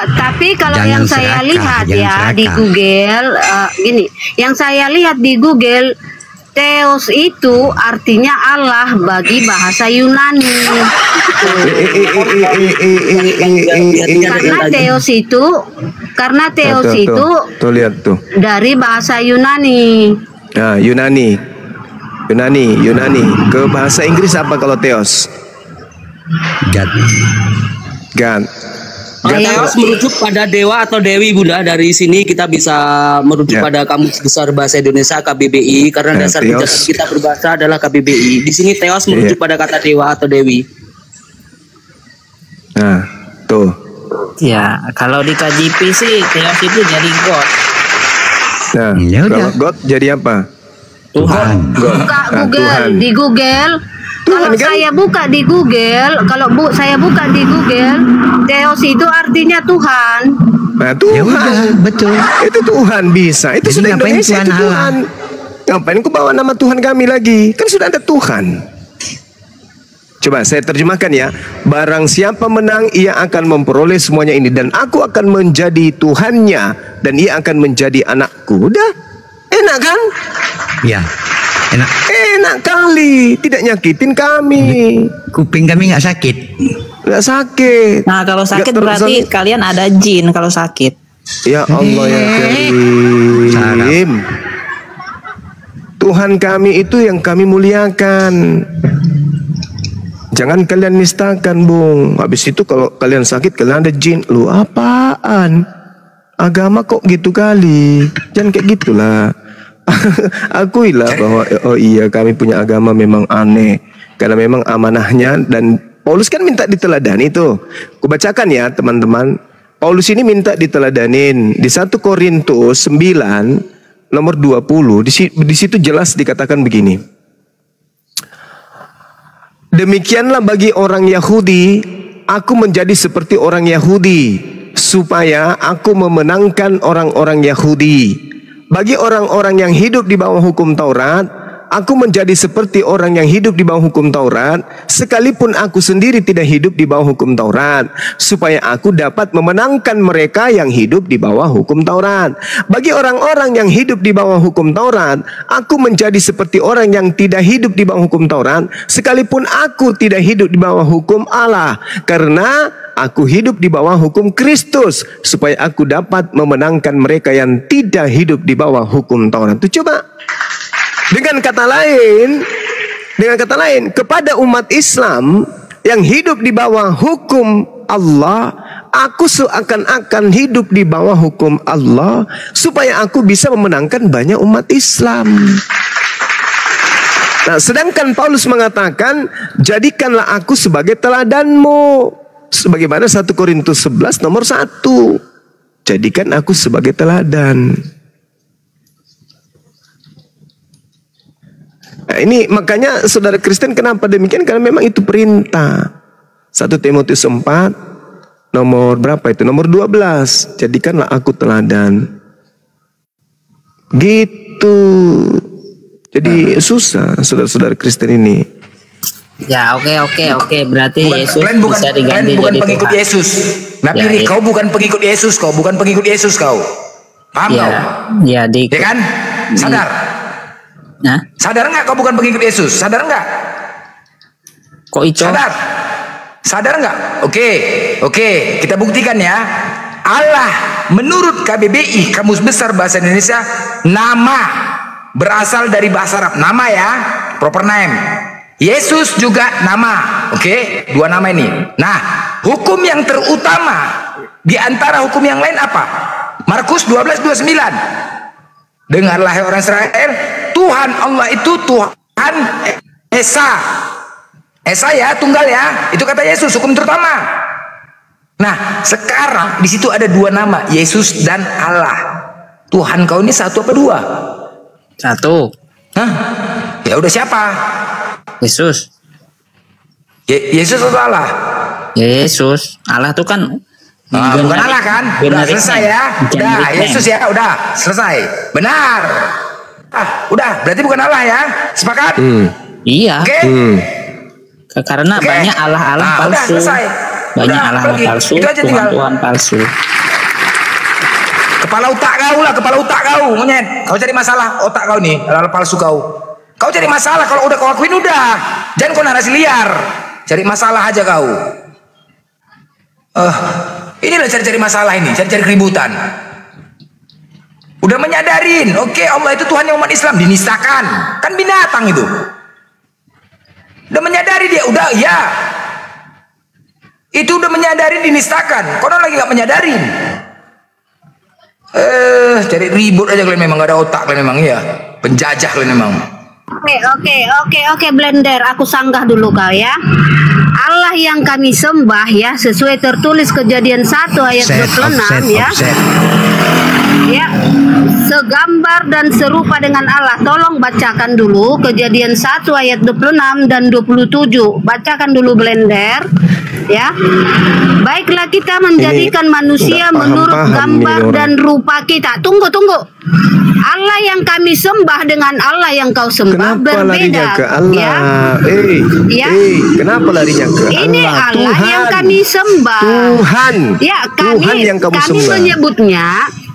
Tapi kalau Jangan yang saya serakah, lihat jangan ya serakah. di Google, gini, yang saya lihat di Google, Theos itu artinya Allah bagi bahasa Yunani. Karena Theos itu Tuh lihat tuh. dari bahasa Yunani. Nah, Yunani. Ke bahasa Inggris apa kalau Theos? God. Theos merujuk pada dewa atau dewi, Bunda. Dari sini kita bisa merujuk pada Kamus Besar Bahasa Indonesia KBBI karena dasar Theos. penjelasan kita berbahasa adalah KBBI. Di sini Theos merujuk pada kata dewa atau dewi. Nah, tuh. Ya, kalau di KJP sih Theos itu jadi God. Nah, Ya udah. kalau God jadi apa? Tuhan. Buka Nah, Google, Tuhan. di Google. Kalau kan? saya buka di Google, Theos itu artinya Tuhan. Nah, Ya udah, Tuhan. betul. Itu Tuhan bisa. Itu Jadi sudah ngapain Indonesia Tuhan itu Allah? Tuhan. Ngapain ku bawa nama Tuhan kami lagi? Kan sudah ada Tuhan. Coba saya terjemahkan ya. Barang siapa menang, ia akan memperoleh semuanya ini, dan aku akan menjadi Tuhannya, dan ia akan menjadi anakku. Udah, enak kan? Ya, enak. Enak kali, tidak nyakitin kami, Kuping kami nggak sakit. nggak sakit. Nah, kalau sakit Nggak berarti tersakit. kalian ada jin kalau sakit. Ya Allah ya Karim. Tuhan kami itu yang kami muliakan. Jangan kalian nistakan, Bung. Habis itu kalau kalian sakit, kalian ada jin. Lu apaan? Agama kok gitu kali? Jangan kayak gitulah. Akuilah bahwa oh iya kami punya agama memang aneh. Karena memang amanahnya, dan Paulus kan minta diteladani tuh. Kubacakan ya teman-teman. Paulus ini minta diteladanin. Di 1 Korintus 9 nomor 20 di situ jelas dikatakan begini. Demikianlah bagi orang Yahudi, aku menjadi seperti orang Yahudi, supaya aku memenangkan orang-orang Yahudi. Bagi orang-orang yang hidup di bawah hukum Taurat, aku menjadi seperti orang yang hidup di bawah hukum Taurat, sekalipun aku sendiri tidak hidup di bawah hukum Taurat, supaya aku dapat memenangkan mereka yang hidup di bawah hukum Taurat. Bagi orang-orang yang hidup di bawah hukum Taurat, aku menjadi seperti orang yang tidak hidup di bawah hukum Taurat, sekalipun aku tidak hidup di bawah hukum Allah, karena aku hidup di bawah hukum Kristus, supaya aku dapat memenangkan mereka yang tidak hidup di bawah hukum Taurat. Itu coba. Dengan kata lain, kepada umat Islam yang hidup di bawah hukum Allah, aku seakan-akan hidup di bawah hukum Allah, supaya aku bisa memenangkan banyak umat Islam. Nah, sedangkan Paulus mengatakan, jadikanlah aku sebagai teladanmu. Sebagaimana 1 Korintus 11 nomor 1. Jadikan aku sebagai teladan. Nah, ini makanya saudara Kristen kenapa demikian? Karena memang itu perintah. 1 Timotius 4 nomor berapa itu? Nomor 12. Jadikanlah aku teladan. Gitu. Jadi susah saudara-saudara Kristen ini. Ya oke. Berarti Yesus bisa diganti bukan jadi pengikut Tuhan. Yesus. Nabi, kau bukan pengikut Yesus, kau bukan pengikut Yesus kau. Paham kau? Ya kan? Sadar. Nah, sadar nggak kau bukan pengikut Yesus? Sadar nggak? Kok itu? Sadar nggak? Oke, kita buktikan ya. Allah menurut KBBI, Kamus Besar Bahasa Indonesia, nama berasal dari bahasa Arab. Nama ya, proper name. Yesus juga nama. Oke, 2 nama ini. Nah, hukum yang terutama di antara hukum yang lain apa? Markus 12:29. Dengarlah hai orang Israel, Tuhan Allah itu Tuhan Esa. Esa ya, tunggal ya. Itu kata Yesus, hukum terutama. Nah, sekarang di situ ada 2 nama, Yesus dan Allah. Tuhan kau ini 1 apa 2? 1. Hah? Ya udah siapa? Yesus. Yesus atau Allah? Yesus. Allah tuh kan bukan Allah kan? Udah selesai ya. Udah, Yesus ya, udah selesai. Benar. Udah, berarti bukan Allah ya. Sepakat? Iya. Oke. Karena banyak Allah-Allah palsu. Udah selesai. Banyak Allah-Allah palsu, Tuhan palsu. Kepala otak kau lah, kepala otak kau, monyet. Kau cari masalah otak kau nih, Allah palsu kau. Kau cari masalah, kalau udah kau akuin udah. Jangan kau narasi liar. Cari masalah aja kau. Inilah cari-cari masalah ini, cari-cari keributan. Udah menyadarin, oke, Allah itu Tuhan yang umat Islam, dinistakan. Kan binatang itu. Udah menyadari dia, udah ya. Itu udah menyadari dinistakan. Kau lagi gak menyadarin. Cari ribut aja kalian, memang gak ada otak kalian memang, ya. Penjajah kalian memang. Oke, Blender, aku sanggah dulu kau ya. Allah yang kami sembah ya, sesuai tertulis Kejadian 1 ayat 26 ya. Ya, segambar dan serupa dengan Allah. Tolong bacakan dulu Kejadian 1 ayat 26 dan 27. Bacakan dulu Blender. Ya. Baiklah kita menjadikan manusia menurut gambar dan rupa kita. Tunggu. Allah yang kami sembah dengan Allah yang kau sembah berbeda. Ke Allah? Ya. Kenapa larinya ke Allah? Ini Allah Tuhan. yang kami sembah. Tuhan. Ya, Tuhan yang kamu sembah.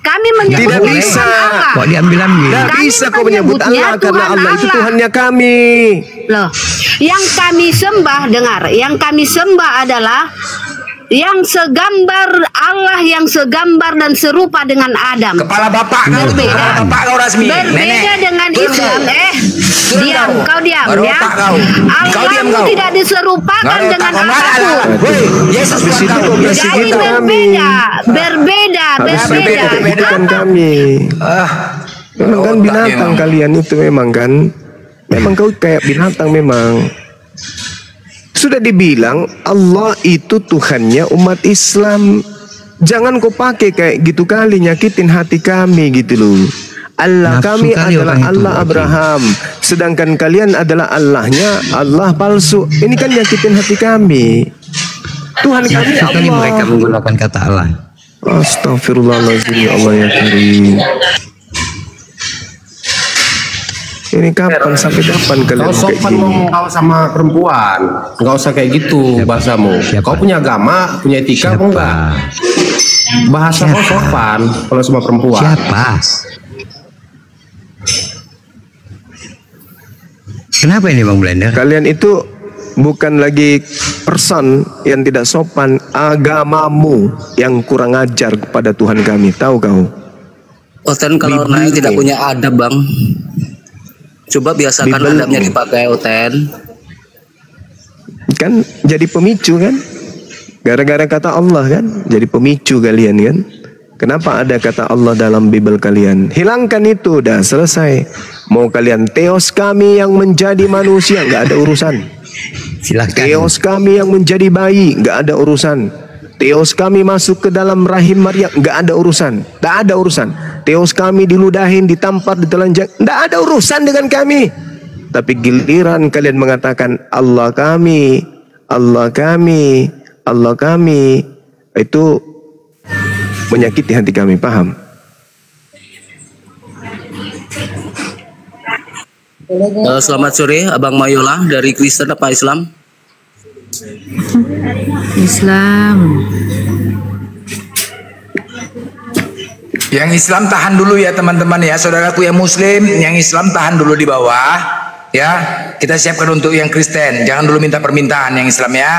Kami menyebut tidak bisa. Kok diambil-ambil? Tidak bisa kau menyebut Allah karena Allah itu Tuhannya kami. Loh, yang kami sembah, dengar, yang kami sembah adalah yang segambar Allah, yang segambar dan serupa dengan Adam. Kepala bapak kau tuh, kepala bapak kau Rasmi. Berbeda dengan Islam. Diam, kau diam ya. Allah kau. tidak diserupakan dengan apapun. Yesus Jadi berbeda. Bukan kami. Memang kan binatang kalian itu memang kan. Memang kau kayak binatang memang. Sudah dibilang Allah itu Tuhannya umat Islam. Jangan kau pakai kayak gitu kali nyakitin hati kami gitu loh. Allah kami adalah Allah Abraham, sedangkan kalian adalah Allahnya Allah palsu. Ini kan nyakitin hati kami. Tuhan kami Allah. Mereka menggunakan kata Allah. Astagfirullahaladzim, ya Allah ya Karim. Ini kapan, sampai kapan kalian kau sopan ngomong kau sama perempuan, nggak usah kayak gitu bahasamu. Kau punya agama, punya etika apa enggak? Bahasa kau sopan kalau sama perempuan. Siapa? Kenapa ini Bang Blender? Kalian itu bukan lagi person yang tidak sopan, agamamu yang kurang ajar kepada Tuhan kami. Tahu kau? Oten kalau naik tidak punya adab Bang. Coba biasakan adabnya dipakai Oten. Kan jadi pemicu kan? Gara-gara kata Allah kan? Jadi pemicu kalian kan? Kenapa ada kata Allah dalam Bible kalian? Hilangkan itu, udah selesai. Mau kalian teos kami yang menjadi manusia, nggak ada urusan. Silakan. Teos kami yang menjadi bayi, nggak ada urusan. Teos kami masuk ke dalam rahim Maryam, nggak ada urusan. Nggak ada urusan. Teos kami diludahin, ditampar, ditelanjang, nggak ada urusan dengan kami. Tapi giliran kalian mengatakan Allah kami, Allah kami, Allah kami, itu menyakiti hati kami, paham? Selamat sore Abang Mayola, dari Kristen apa Islam? Islam. Yang Islam tahan dulu ya teman-teman ya, saudaraku yang Muslim, yang Islam tahan dulu di bawah ya. Kita siapkan untuk yang Kristen, jangan dulu minta permintaan yang Islam ya.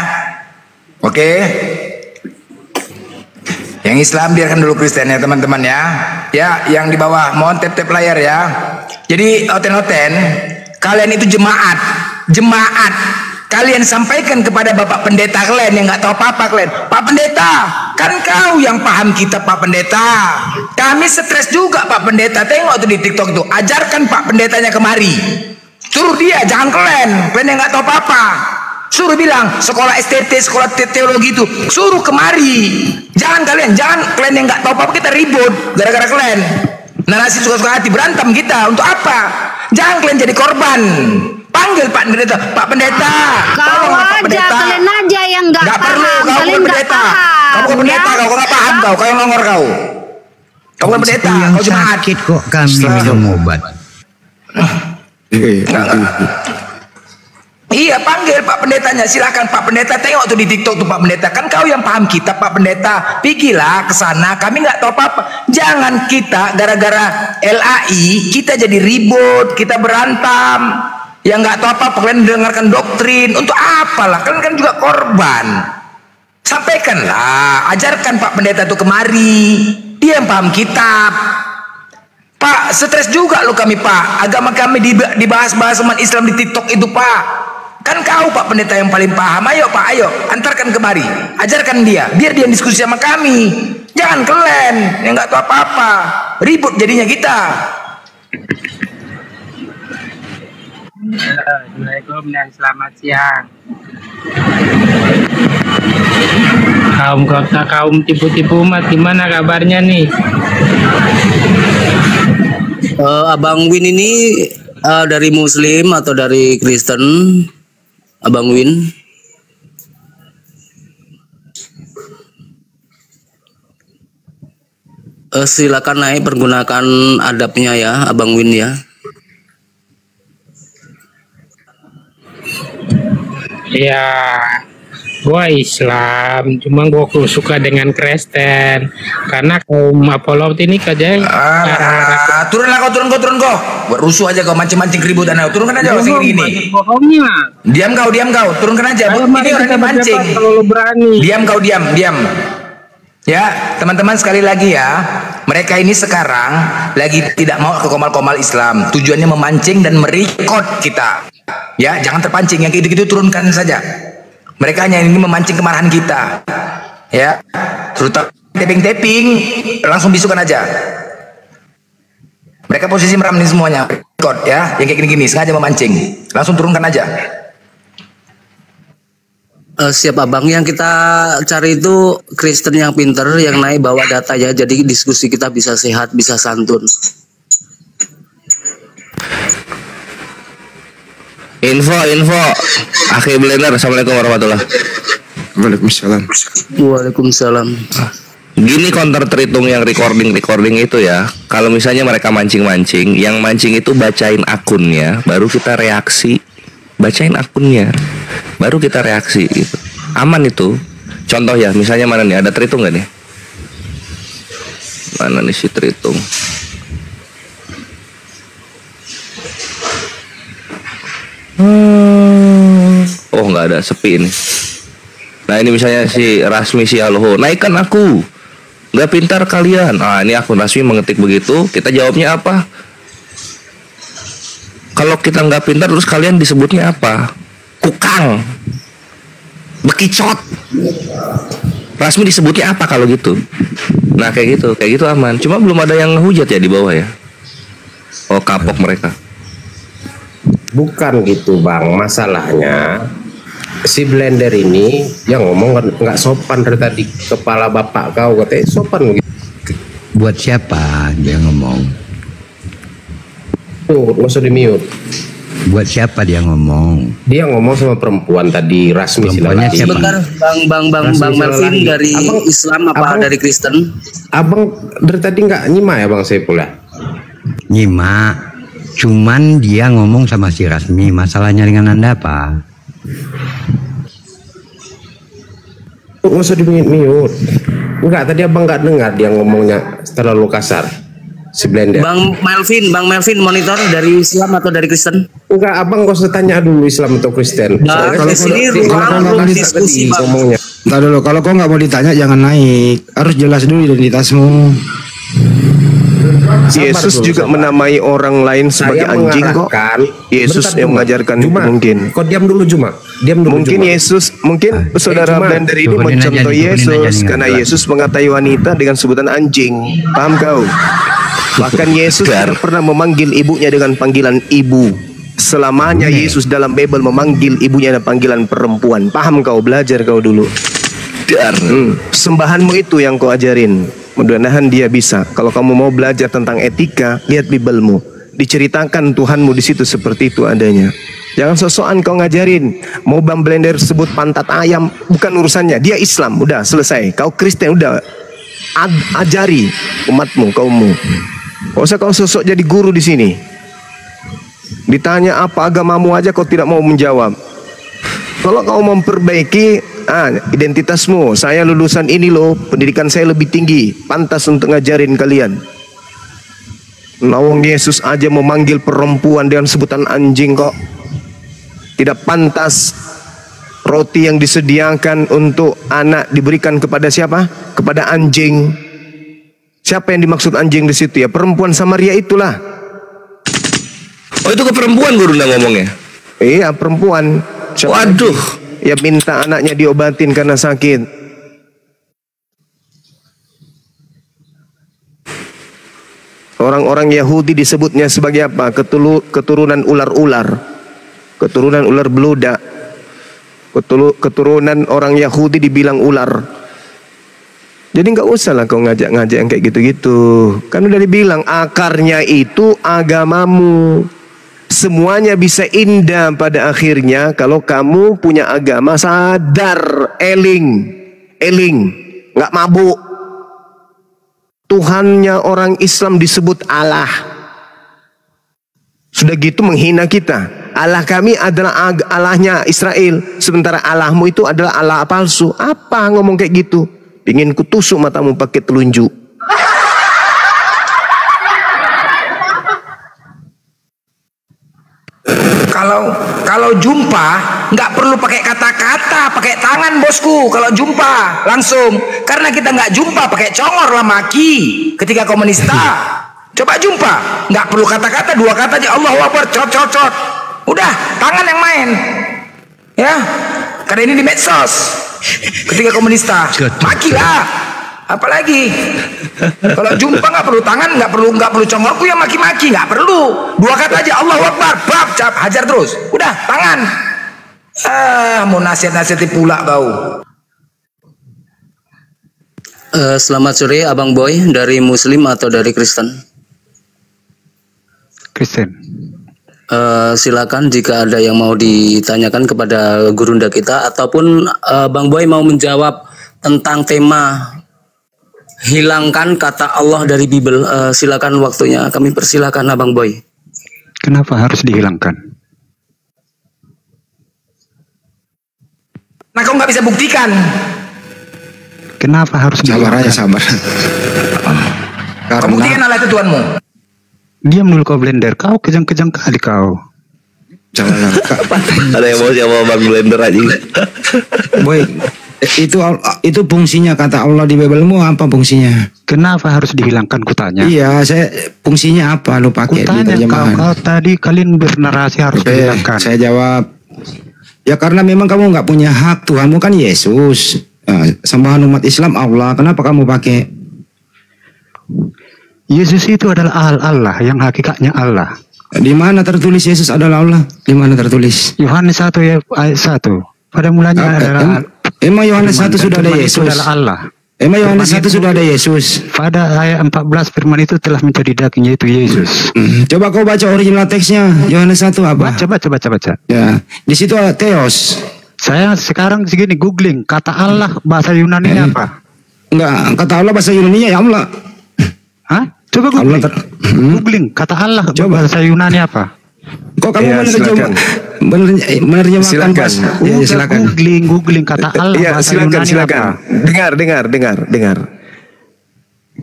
Oke? Yang Islam biarkan dulu Kristen ya teman-teman ya. Ya, yang di bawah mohon tap-tap layar ya. Jadi Oten-Oten, kalian itu jemaat. Kalian sampaikan kepada Bapak Pendeta kalian yang nggak tahu apa-apa kalian. Pak Pendeta, kan kau yang paham kitab Pak Pendeta. Kami stres juga Pak Pendeta. Tengok tuh di TikTok tuh. Ajarkan Pak Pendetanya kemari. Suruh dia, jangan kalian yang nggak tahu apa-apa. Suruh bilang sekolah STT, sekolah teologi itu suruh kemari. Jangan kalian yang nggak tahu apa-apa kita ribut gara-gara kalian. Narasi suka-suka hati berantem kita untuk apa? Jangan kalian jadi korban. Panggil Pak Pendeta, Pak Pendeta. Kau aja, kalian aja yang nggak paham. Perlu, kau kalian nggak paham. Kamu bukan pendeta, kau nggak paham kau yang ngongor kau. Kau bukan pendeta, kau jemaat. Sakit kok kami minum obat. Iya, panggil Pak Pendetanya, silakan Pak Pendeta, tengok tuh di TikTok tuh Pak Pendeta, kan kau yang paham kitab Pak Pendeta, pikilah ke sana, kami nggak tahu apa-apa. Jangan kita gara-gara LAI kita jadi ribut, kita berantem. Yang nggak tahu apa-apa kalian mendengarkan doktrin untuk apalah, kalian kan juga korban. Sampaikanlah, ajarkan Pak Pendeta tuh kemari, dia yang paham kitab. Pak, stres juga loh kami Pak, agama kami dibahas-bahas umat Islam di TikTok itu Pak. Kan kau Pak Pendeta yang paling paham. Ayo Pak, ayo antarkan kemari, ajarkan dia, biar dia diskusi sama kami. Jangan kalian yang nggak tahu apa-apa, ribut jadinya kita. Assalamualaikum dan selamat siang. Kaum tipu-tipu umat, gimana kabarnya nih? Abang Win ini dari Muslim atau dari Kristen? Abang Win? Silakan naik, pergunakan adabnya ya, Abang Win ya. Ya, gua Islam, cuma gua suka dengan Kristen karena kaum Apollo ini kerja turunlah kau, turun kau. Buat rusuh aja kau, mancing-mancing keributan. Turunkan aja orang gini. Diam kau, turunkan aja. Ini orang yang mancing. Diam kau, diam. Ya, teman-teman sekali lagi ya. Mereka ini sekarang lagi tidak mau ke komal-komal Islam. Tujuannya memancing dan merekod kita. Ya, jangan terpancing. Yang gitu-gitu turunkan saja. Mereka hanya ingin memancing kemarahan kita. Ya, terutama tapping, langsung bisukan aja. Mereka posisi meram ini semuanya, record ya, yang kayak gini-gini sengaja memancing, langsung turunkan aja. Siap abang, yang kita cari itu Kristen yang pinter, yang naik bawa data ya, jadi diskusi kita bisa sehat, bisa santun. Info, Akhir Blender, Assalamualaikum warahmatullahi. Waalaikumsalam. Gini counter terhitung yang recording itu ya. Kalau misalnya mereka mancing-mancing, yang mancing itu bacain akunnya, baru kita reaksi. Bacain akunnya, baru kita reaksi gitu. Aman itu. Contoh ya, misalnya mana nih, ada terhitung nggak nih? Mana nih si terhitung? Oh nggak ada, sepi ini. Nah ini misalnya si Rasmi si Aloho, naikkan aku, nggak pintar kalian. Ini akun Rasmi mengetik begitu, kita jawabnya apa? Kalau kita nggak pintar terus kalian disebutnya apa? Kukang, bekicot. Rasmi disebutnya apa kalau gitu? Nah kayak gitu aman. Cuma belum ada yang hujat ya di bawah ya. Oh kapok mereka. Bukan gitu bang, masalahnya si Blender ini yang ngomong nggak sopan dari tadi. Kepala bapak kau katanya sopan gitu. Buat siapa dia ngomong? Tuh, nggak usah di mute. Buat siapa dia ngomong? Dia ngomong sama perempuan tadi, Rasmi Silalahi. Sebentar, Bang Melvin dari abang, Islam apa abang, dari Kristen? Abang dari tadi nggak nyimak ya Bang Saiful ya? Nyimak. Cuman dia ngomong sama si Rasmi, masalahnya dengan Anda apa? Nggak usah di-mute. Enggak, tadi abang nggak dengar dia ngomongnya terlalu kasar. Si Blender. Bang Melvin monitor dari Islam atau dari Kristen? Enggak, abang nggak usah tanya dulu Islam atau Kristen. Nah, kalau kalau diskusi ngomongnya. Ntar dulu, kalau kau nggak mau ditanya jangan naik. Harus jelas dulu identitasmu. Yesus juga menamai orang lain sebagai anjing kok. Yesus yang mengajarkan mungkin. Kau diam dulu Juma. Mungkin Yesus, mungkin saudara Blender ini mencontoh Yesus karena Yesus mengatai wanita dengan sebutan anjing. Paham kau? Bahkan Yesus tidak pernah memanggil ibunya dengan panggilan ibu. Selamanya Yesus dalam Bible memanggil ibunya dengan panggilan perempuan. Paham kau? Belajar kau dulu. Sembahanmu itu yang kau ajarin. Mudah-mudahan dia bisa. Kalau kamu mau belajar tentang etika, lihat Biblemu. Diceritakan Tuhanmu di situ seperti itu adanya. Jangan sosokan kau ngajarin. Mau Bang Blender sebut pantat ayam, bukan urusannya. Dia Islam, udah selesai. Kau Kristen, udah ajari umatmu, kaummu. Gak usah kau sosok jadi guru di sini. Ditanya apa agamamu aja kau tidak mau menjawab. Kalau kau memperbaiki identitasmu, saya lulusan ini loh, pendidikan saya lebih tinggi, pantas untuk ngajarin kalian. Lawang Yesus aja memanggil perempuan dengan sebutan anjing kok. Tidak pantas roti yang disediakan untuk anak diberikan kepada siapa? Kepada anjing. Siapa yang dimaksud anjing di situ ya? Perempuan Samaria itulah. Oh itu ke perempuan guru ngomongnya? Iya perempuan. Waduh, ya minta anaknya diobatin karena sakit. Orang-orang Yahudi disebutnya sebagai apa? Keturunan ular-ular, keturunan ular beludak, keturunan orang Yahudi dibilang ular. Jadi nggak usah lah kau ngajak-ngajak yang kayak gitu-gitu. Kan udah dibilang akarnya itu agamamu. Semuanya bisa indah pada akhirnya kalau kamu punya agama sadar, eling, nggak mabuk. Tuhannya orang Islam disebut Allah. Sudah gitu menghina kita. Allah kami adalah Allahnya Israel, sementara Allahmu itu adalah Allah palsu. Apa ngomong kayak gitu? Ingin kutusuk matamu pakai telunjuk. Kalau jumpa nggak perlu pakai kata-kata, pakai tangan bosku. Kalau jumpa langsung, karena kita nggak jumpa pakai congor lah maki. Ketika kau menista, coba jumpa, nggak perlu kata-kata, dua kata aja, Allahu Akbar, cot. Udah, tangan yang main, ya. Karena ini di medsos. Ketika kau menista, makilah. Apalagi kalau jumpa nggak perlu tangan, nggak perlu congorku yang maki-maki, nggak perlu, dua kata aja, Allahu Akbar, bab, cap, hajar terus, udah tangan. Mau nasihat-nasihati pula kau. Selamat sore Abang Boy, dari Muslim atau dari Kristen? Kristen. Silakan jika ada yang mau ditanyakan kepada gurunda kita, ataupun Bang Boy mau menjawab tentang tema hilangkan kata Allah dari Bible, silakan waktunya kami persilakan Abang Boy. Kenapa harus dihilangkan? Nah, kau nggak bisa buktikan. Kenapa harus dihilangkan? Sabar. Kau buktikan Allah itu Tuhanmu. Diam dulu kau Blender, kau kejang-kejang kali kau. Jangan. Ada yang mau siapa Bang Blender aja. Boy, itu fungsinya kata Allah di Biblemu apa fungsinya? Kenapa harus dihilangkan kutanya? Iya, saya fungsinya apa lu pakai di terjemahan? Kau tadi kalian bernarasi harus dihilangkan. Saya jawab, ya karena memang kamu nggak punya hak, Tuhanmu kan Yesus, sembahan umat Islam Allah. Kenapa kamu pakai? Yesus itu adalah Allah yang hakikatnya Allah. Di mana tertulis Yesus adalah Allah? Di mana tertulis? Yohanes 1 ayat 1. Pada mulanya adalah Emang Yohanes 1 sudah ada Yesus? Allah. Emang Yohanes 1 sudah ada Yesus? Pada ayat 14 firman itu telah menjadi daging, yaitu Yesus. Coba kau baca original teksnya Yohanes 1 apa? Baca. Ya, di situ ada Theos. Saya sekarang segini googling kata Allah bahasa Yunani apa? Enggak, kata Allah bahasa Yunani ya Allah. Hah? Coba googling. Googling kata Allah bahasa Yunani apa? Kok kamu menerjemahkan bahasa? Ya, silakan. Googling kata Allah bahasa Yunani apa? Dengar.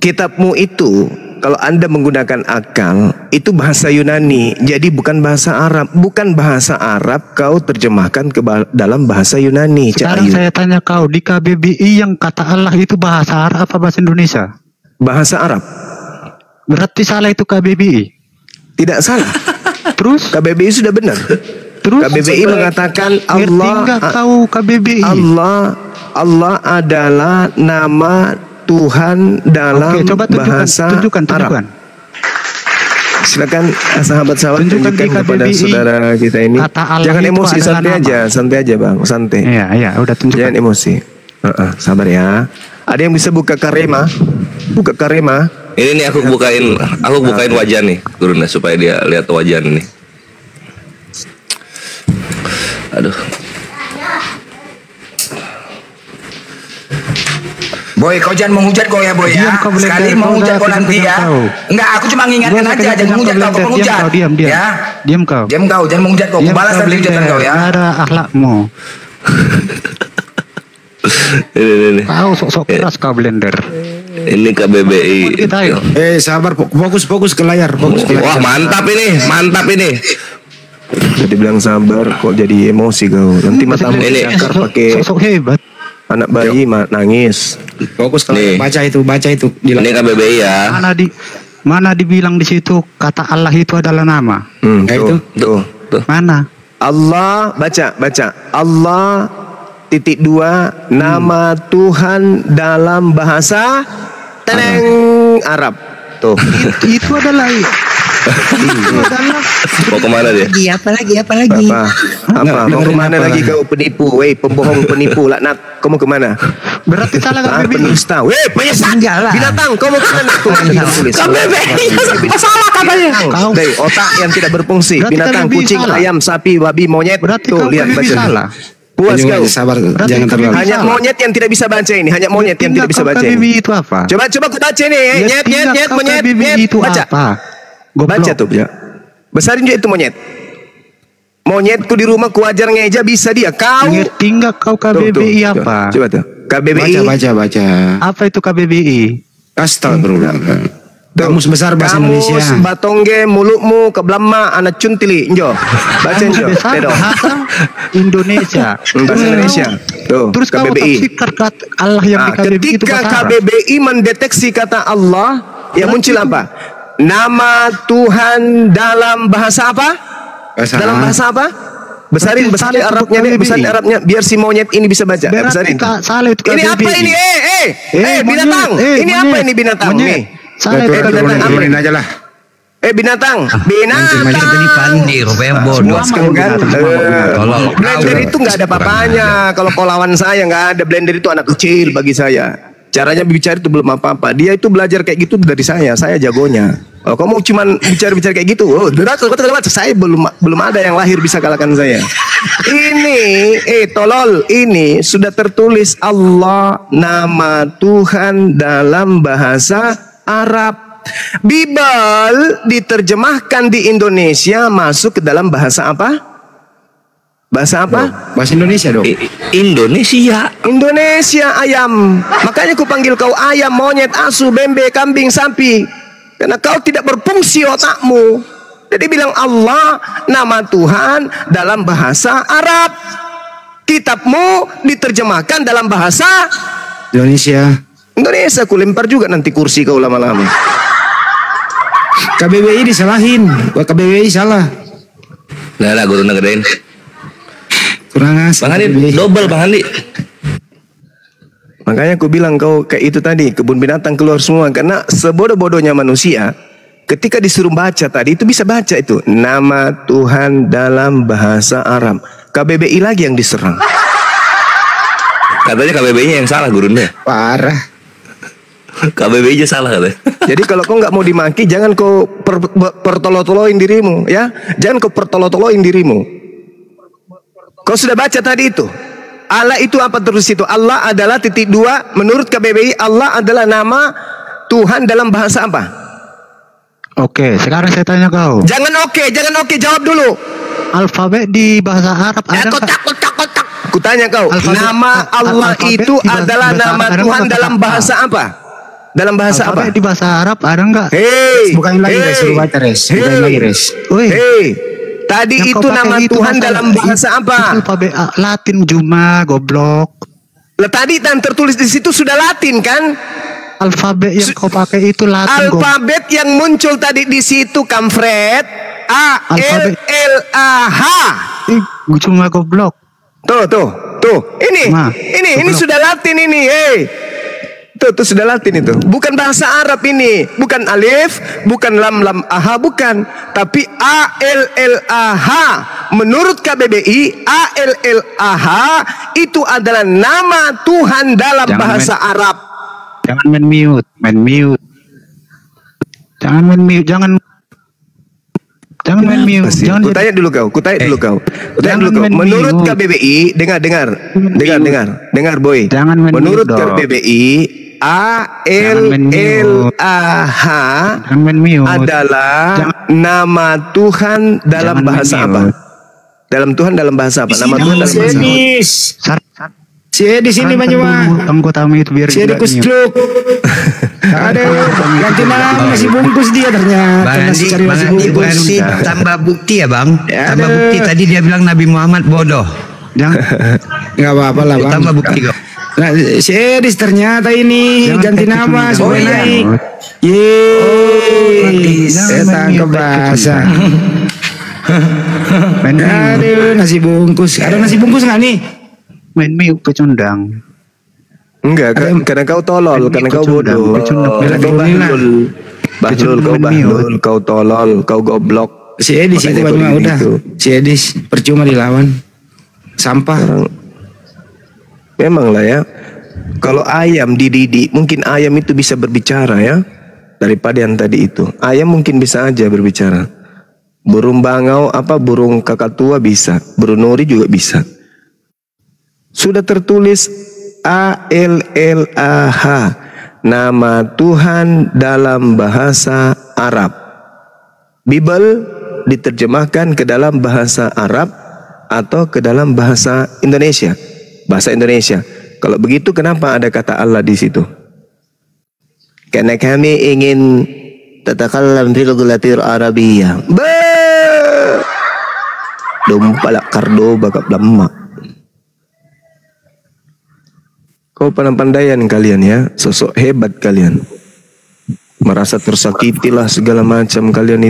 Kitabmu itu kalau Anda menggunakan akal itu bahasa Yunani, jadi bukan bahasa Arab. Bukan bahasa Arab kau terjemahkan ke dalam bahasa Yunani. Sekarang saya tanya kau, di KBBI yang kata Allah itu bahasa Arab apa bahasa Indonesia? Bahasa Arab. Berarti salah itu KBBI? Tidak salah. Terus KBBI sudah benar. Terus KBBI mengatakan Allah adalah nama Tuhan dalam bahasa Arab. Silakan sahabat-sahabat tunjukkan kepada saudara kita ini. Jangan emosi, santai aja Bang, santai. Iya, udah tunjukkan. Jangan emosi. Sabar ya. Ada yang bisa buka Karema? Buka Karema. Ini nih aku bukain wajah nih, Gurunda, supaya dia lihat wajah nih. Aduh. Boy, kau jangan menghujat kau ya Boy ya. Sekali menghujat kau nanti ya. Enggak, aku cuma ngingatkan aja, jangan menghujat kau, penghujat. Diam. Ya. Diam kau, jangan menghujat kau. Balas nanti hujatan kau ya. Ada akhlakmu. Ini. Kau sok-sok keras kau Blender. Ini KBBI. Sabar, fokus ke layar, Wah, mantap ini. Jadi bilang sabar kok jadi emosi kau. Nanti matamu ini pakai sok hebat. Anak bayi nangis. Fokus ke layar. Baca itu. Ini KBBI ya. Mana dibilang di situ kata Allah itu adalah nama? Tuh. Mana? Allah baca. Allah _2 nama Tuhan dalam bahasa Arab. Tuh. Itu adalah mau kemana dia? Apa lagi? Apa? Mau kemana lagi kau penipu? Pembohong penipu laknat. Kau mau kemana? Berarti salah KBBI. Penista. Binatang. Kau mau kemana? KBBI salah katanya. Otak yang tidak berfungsi. Binatang, kucing, ayam, sapi, babi, monyet. Berarti lihat baca. salah. Puas kau. Sabar, jangan terlalu. Hanya monyet yang tidak bisa baca ini. Hanya monyet yang tidak bisa baca ini. KBBI itu apa? Coba aku baca nih. Nyet, monyet. Itu baca. Apa? Baca tuh ya. Besarin juga itu monyet. Monyetku di rumah ku ajar ngeja bisa dia. Kau ngerti nggak kau KBBI apa? Coba tuh. KBBI. Baca. Apa itu KBBI? Astagfirullah. Kamus besar bahasa Indonesia. Kamus batongge mulutmu keblama anak cuntili. Njo. Baca njo. Besar bahasa Indonesia. Bahasa Indonesia. Tuh, Terus kau KBBI. tafsirkan kata Allah yang di KBBI itu Ketika bahasa Arab. KBBI mendeteksi kata Allah, yang muncul apa? Nama Tuhan dalam bahasa apa? Dalam bahasa apa? Besarin Arabnya deh, besarin Arabnya biar si monyet ini bisa baca. Besarin. Ini apa ini? Binatang. Ini apa ini binatang? Nih. Binatang apa ini? aja lah. Binatang. Mancing tadi pandi, rupanya bodoh. Blender itu nggak ada papanya. Kalau kau lawan saya nggak ada. Blender itu anak kecil bagi saya. Caranya bicara itu belum apa-apa. Dia itu belajar kayak gitu dari saya. Saya jagonya. Oh, kamu cuman bicara kayak gitu. Oh, saya belum ada yang lahir bisa kalahkan saya. Ini, tolol. Ini sudah tertulis Allah, nama Tuhan dalam bahasa Arab. Bible diterjemahkan di Indonesia masuk ke dalam bahasa apa? Bahasa apa? Bahasa Indonesia dong. Indonesia ayam. Makanya ku panggil kau ayam, monyet, asu, bembe, kambing, sapi. Karena kau tidak berfungsi otakmu. Jadi bilang Allah, nama Tuhan dalam bahasa Arab. Kitabmu diterjemahkan dalam bahasa Indonesia. Ku lempar juga nanti kursi kau lama-lama. KBBI disalahin. KBBI salah. Nah, gue udah ngedein. Kurang asik. Bang Andi, double Bang Andi. Makanya aku bilang kau kayak itu tadi, kebun binatang keluar semua. Karena sebodoh-bodohnya manusia, ketika disuruh baca tadi, itu bisa baca itu. Nama Tuhan dalam bahasa Arab. KBBI lagi yang diserang. Katanya KBBI-nya yang salah gurunya. Parah. KBBI aja salah katanya. Jadi kalau kau nggak mau dimaki, jangan kau pertolo-toloin dirimu, ya. Jangan kau pertolo-toloin dirimu. Kau sudah baca tadi itu. Allah itu apa terus itu? Allah adalah titik dua. Menurut KBBI, Allah adalah nama Tuhan dalam bahasa apa? Oke, sekarang saya tanya kau. Jangan oke, jawab dulu. Alfabet di bahasa Arab ada nggak? Aku tanya kau, nama Allah itu adalah nama Tuhan dalam bahasa apa? Dalam bahasa apa? Di bahasa Arab ada nggak? Bukain lagi res, baca res. Bukain lagi res. Tadi itu nama Tuhan dalam bahasa apa? Alfabet Latin Juma, goblok. Tadi yang tertulis di situ sudah Latin kan? Alfabet yang kau pakai itu Latin. Alfabet yang muncul tadi di situ kampret. A L L A H. Cuma goblok. Tuh. Ini sudah Latin ini. Tuh sudah Latin itu. Bukan bahasa Arab ini. Bukan alif, bukan lam aha, bukan. Tapi A L L A H. Menurut KBBI, A L L A H itu adalah nama Tuhan dalam bahasa Arab. Jangan main mute. Jangan main mute. Kutanya dulu kau. Menurut KBBI, dengar boy. Menurut KBBI, A L L A H adalah nama Tuhan dalam bahasa apa? Dalam Tuhan dalam bahasa apa? Nama Tuhan dalam bahasa apa? Si di sini Banyuwa. Tamu itu biar si di kustruk. Ada ganti nama masih bungkus dia ternyata. Bang Andi tambah bukti ya Bang. Tambah bukti tadi dia bilang Nabi Muhammad bodoh. Enggak apa-apa lah Bang. Tambah bukti kok. Nah, si Edis ternyata ini ganti nama supaya naik. Saya tangkap bahasa. Aduh, nasi bungkus. Ada nasi bungkus nggak nih? Main mie pecundang. Enggak, karena kau tolol, karena kau bodoh. Karena kau bahlul, kau tolol, kau goblok. Si Edis itu udah. Si Edis percuma dilawan. Sampah. Memang lah ya. Kalau ayam dididik, mungkin ayam itu bisa berbicara ya. Daripada yang tadi itu. Ayam mungkin bisa aja berbicara. Burung bangau, burung kakatua bisa. Burung nuri juga bisa. Sudah tertulis A L L A H, nama Tuhan dalam bahasa Arab. Bible diterjemahkan ke dalam bahasa Arab atau ke dalam bahasa Indonesia. Bahasa Indonesia. Kalau begitu kenapa ada kata Allah di situ? Karena kami ingin tatakallam fil gulatir Arabiyah. Dompalak Kardoba kap lama. Kau pandai-pandaian kalian ya, sosok hebat kalian. Merasa tersakiti lah segala macam kalian itu.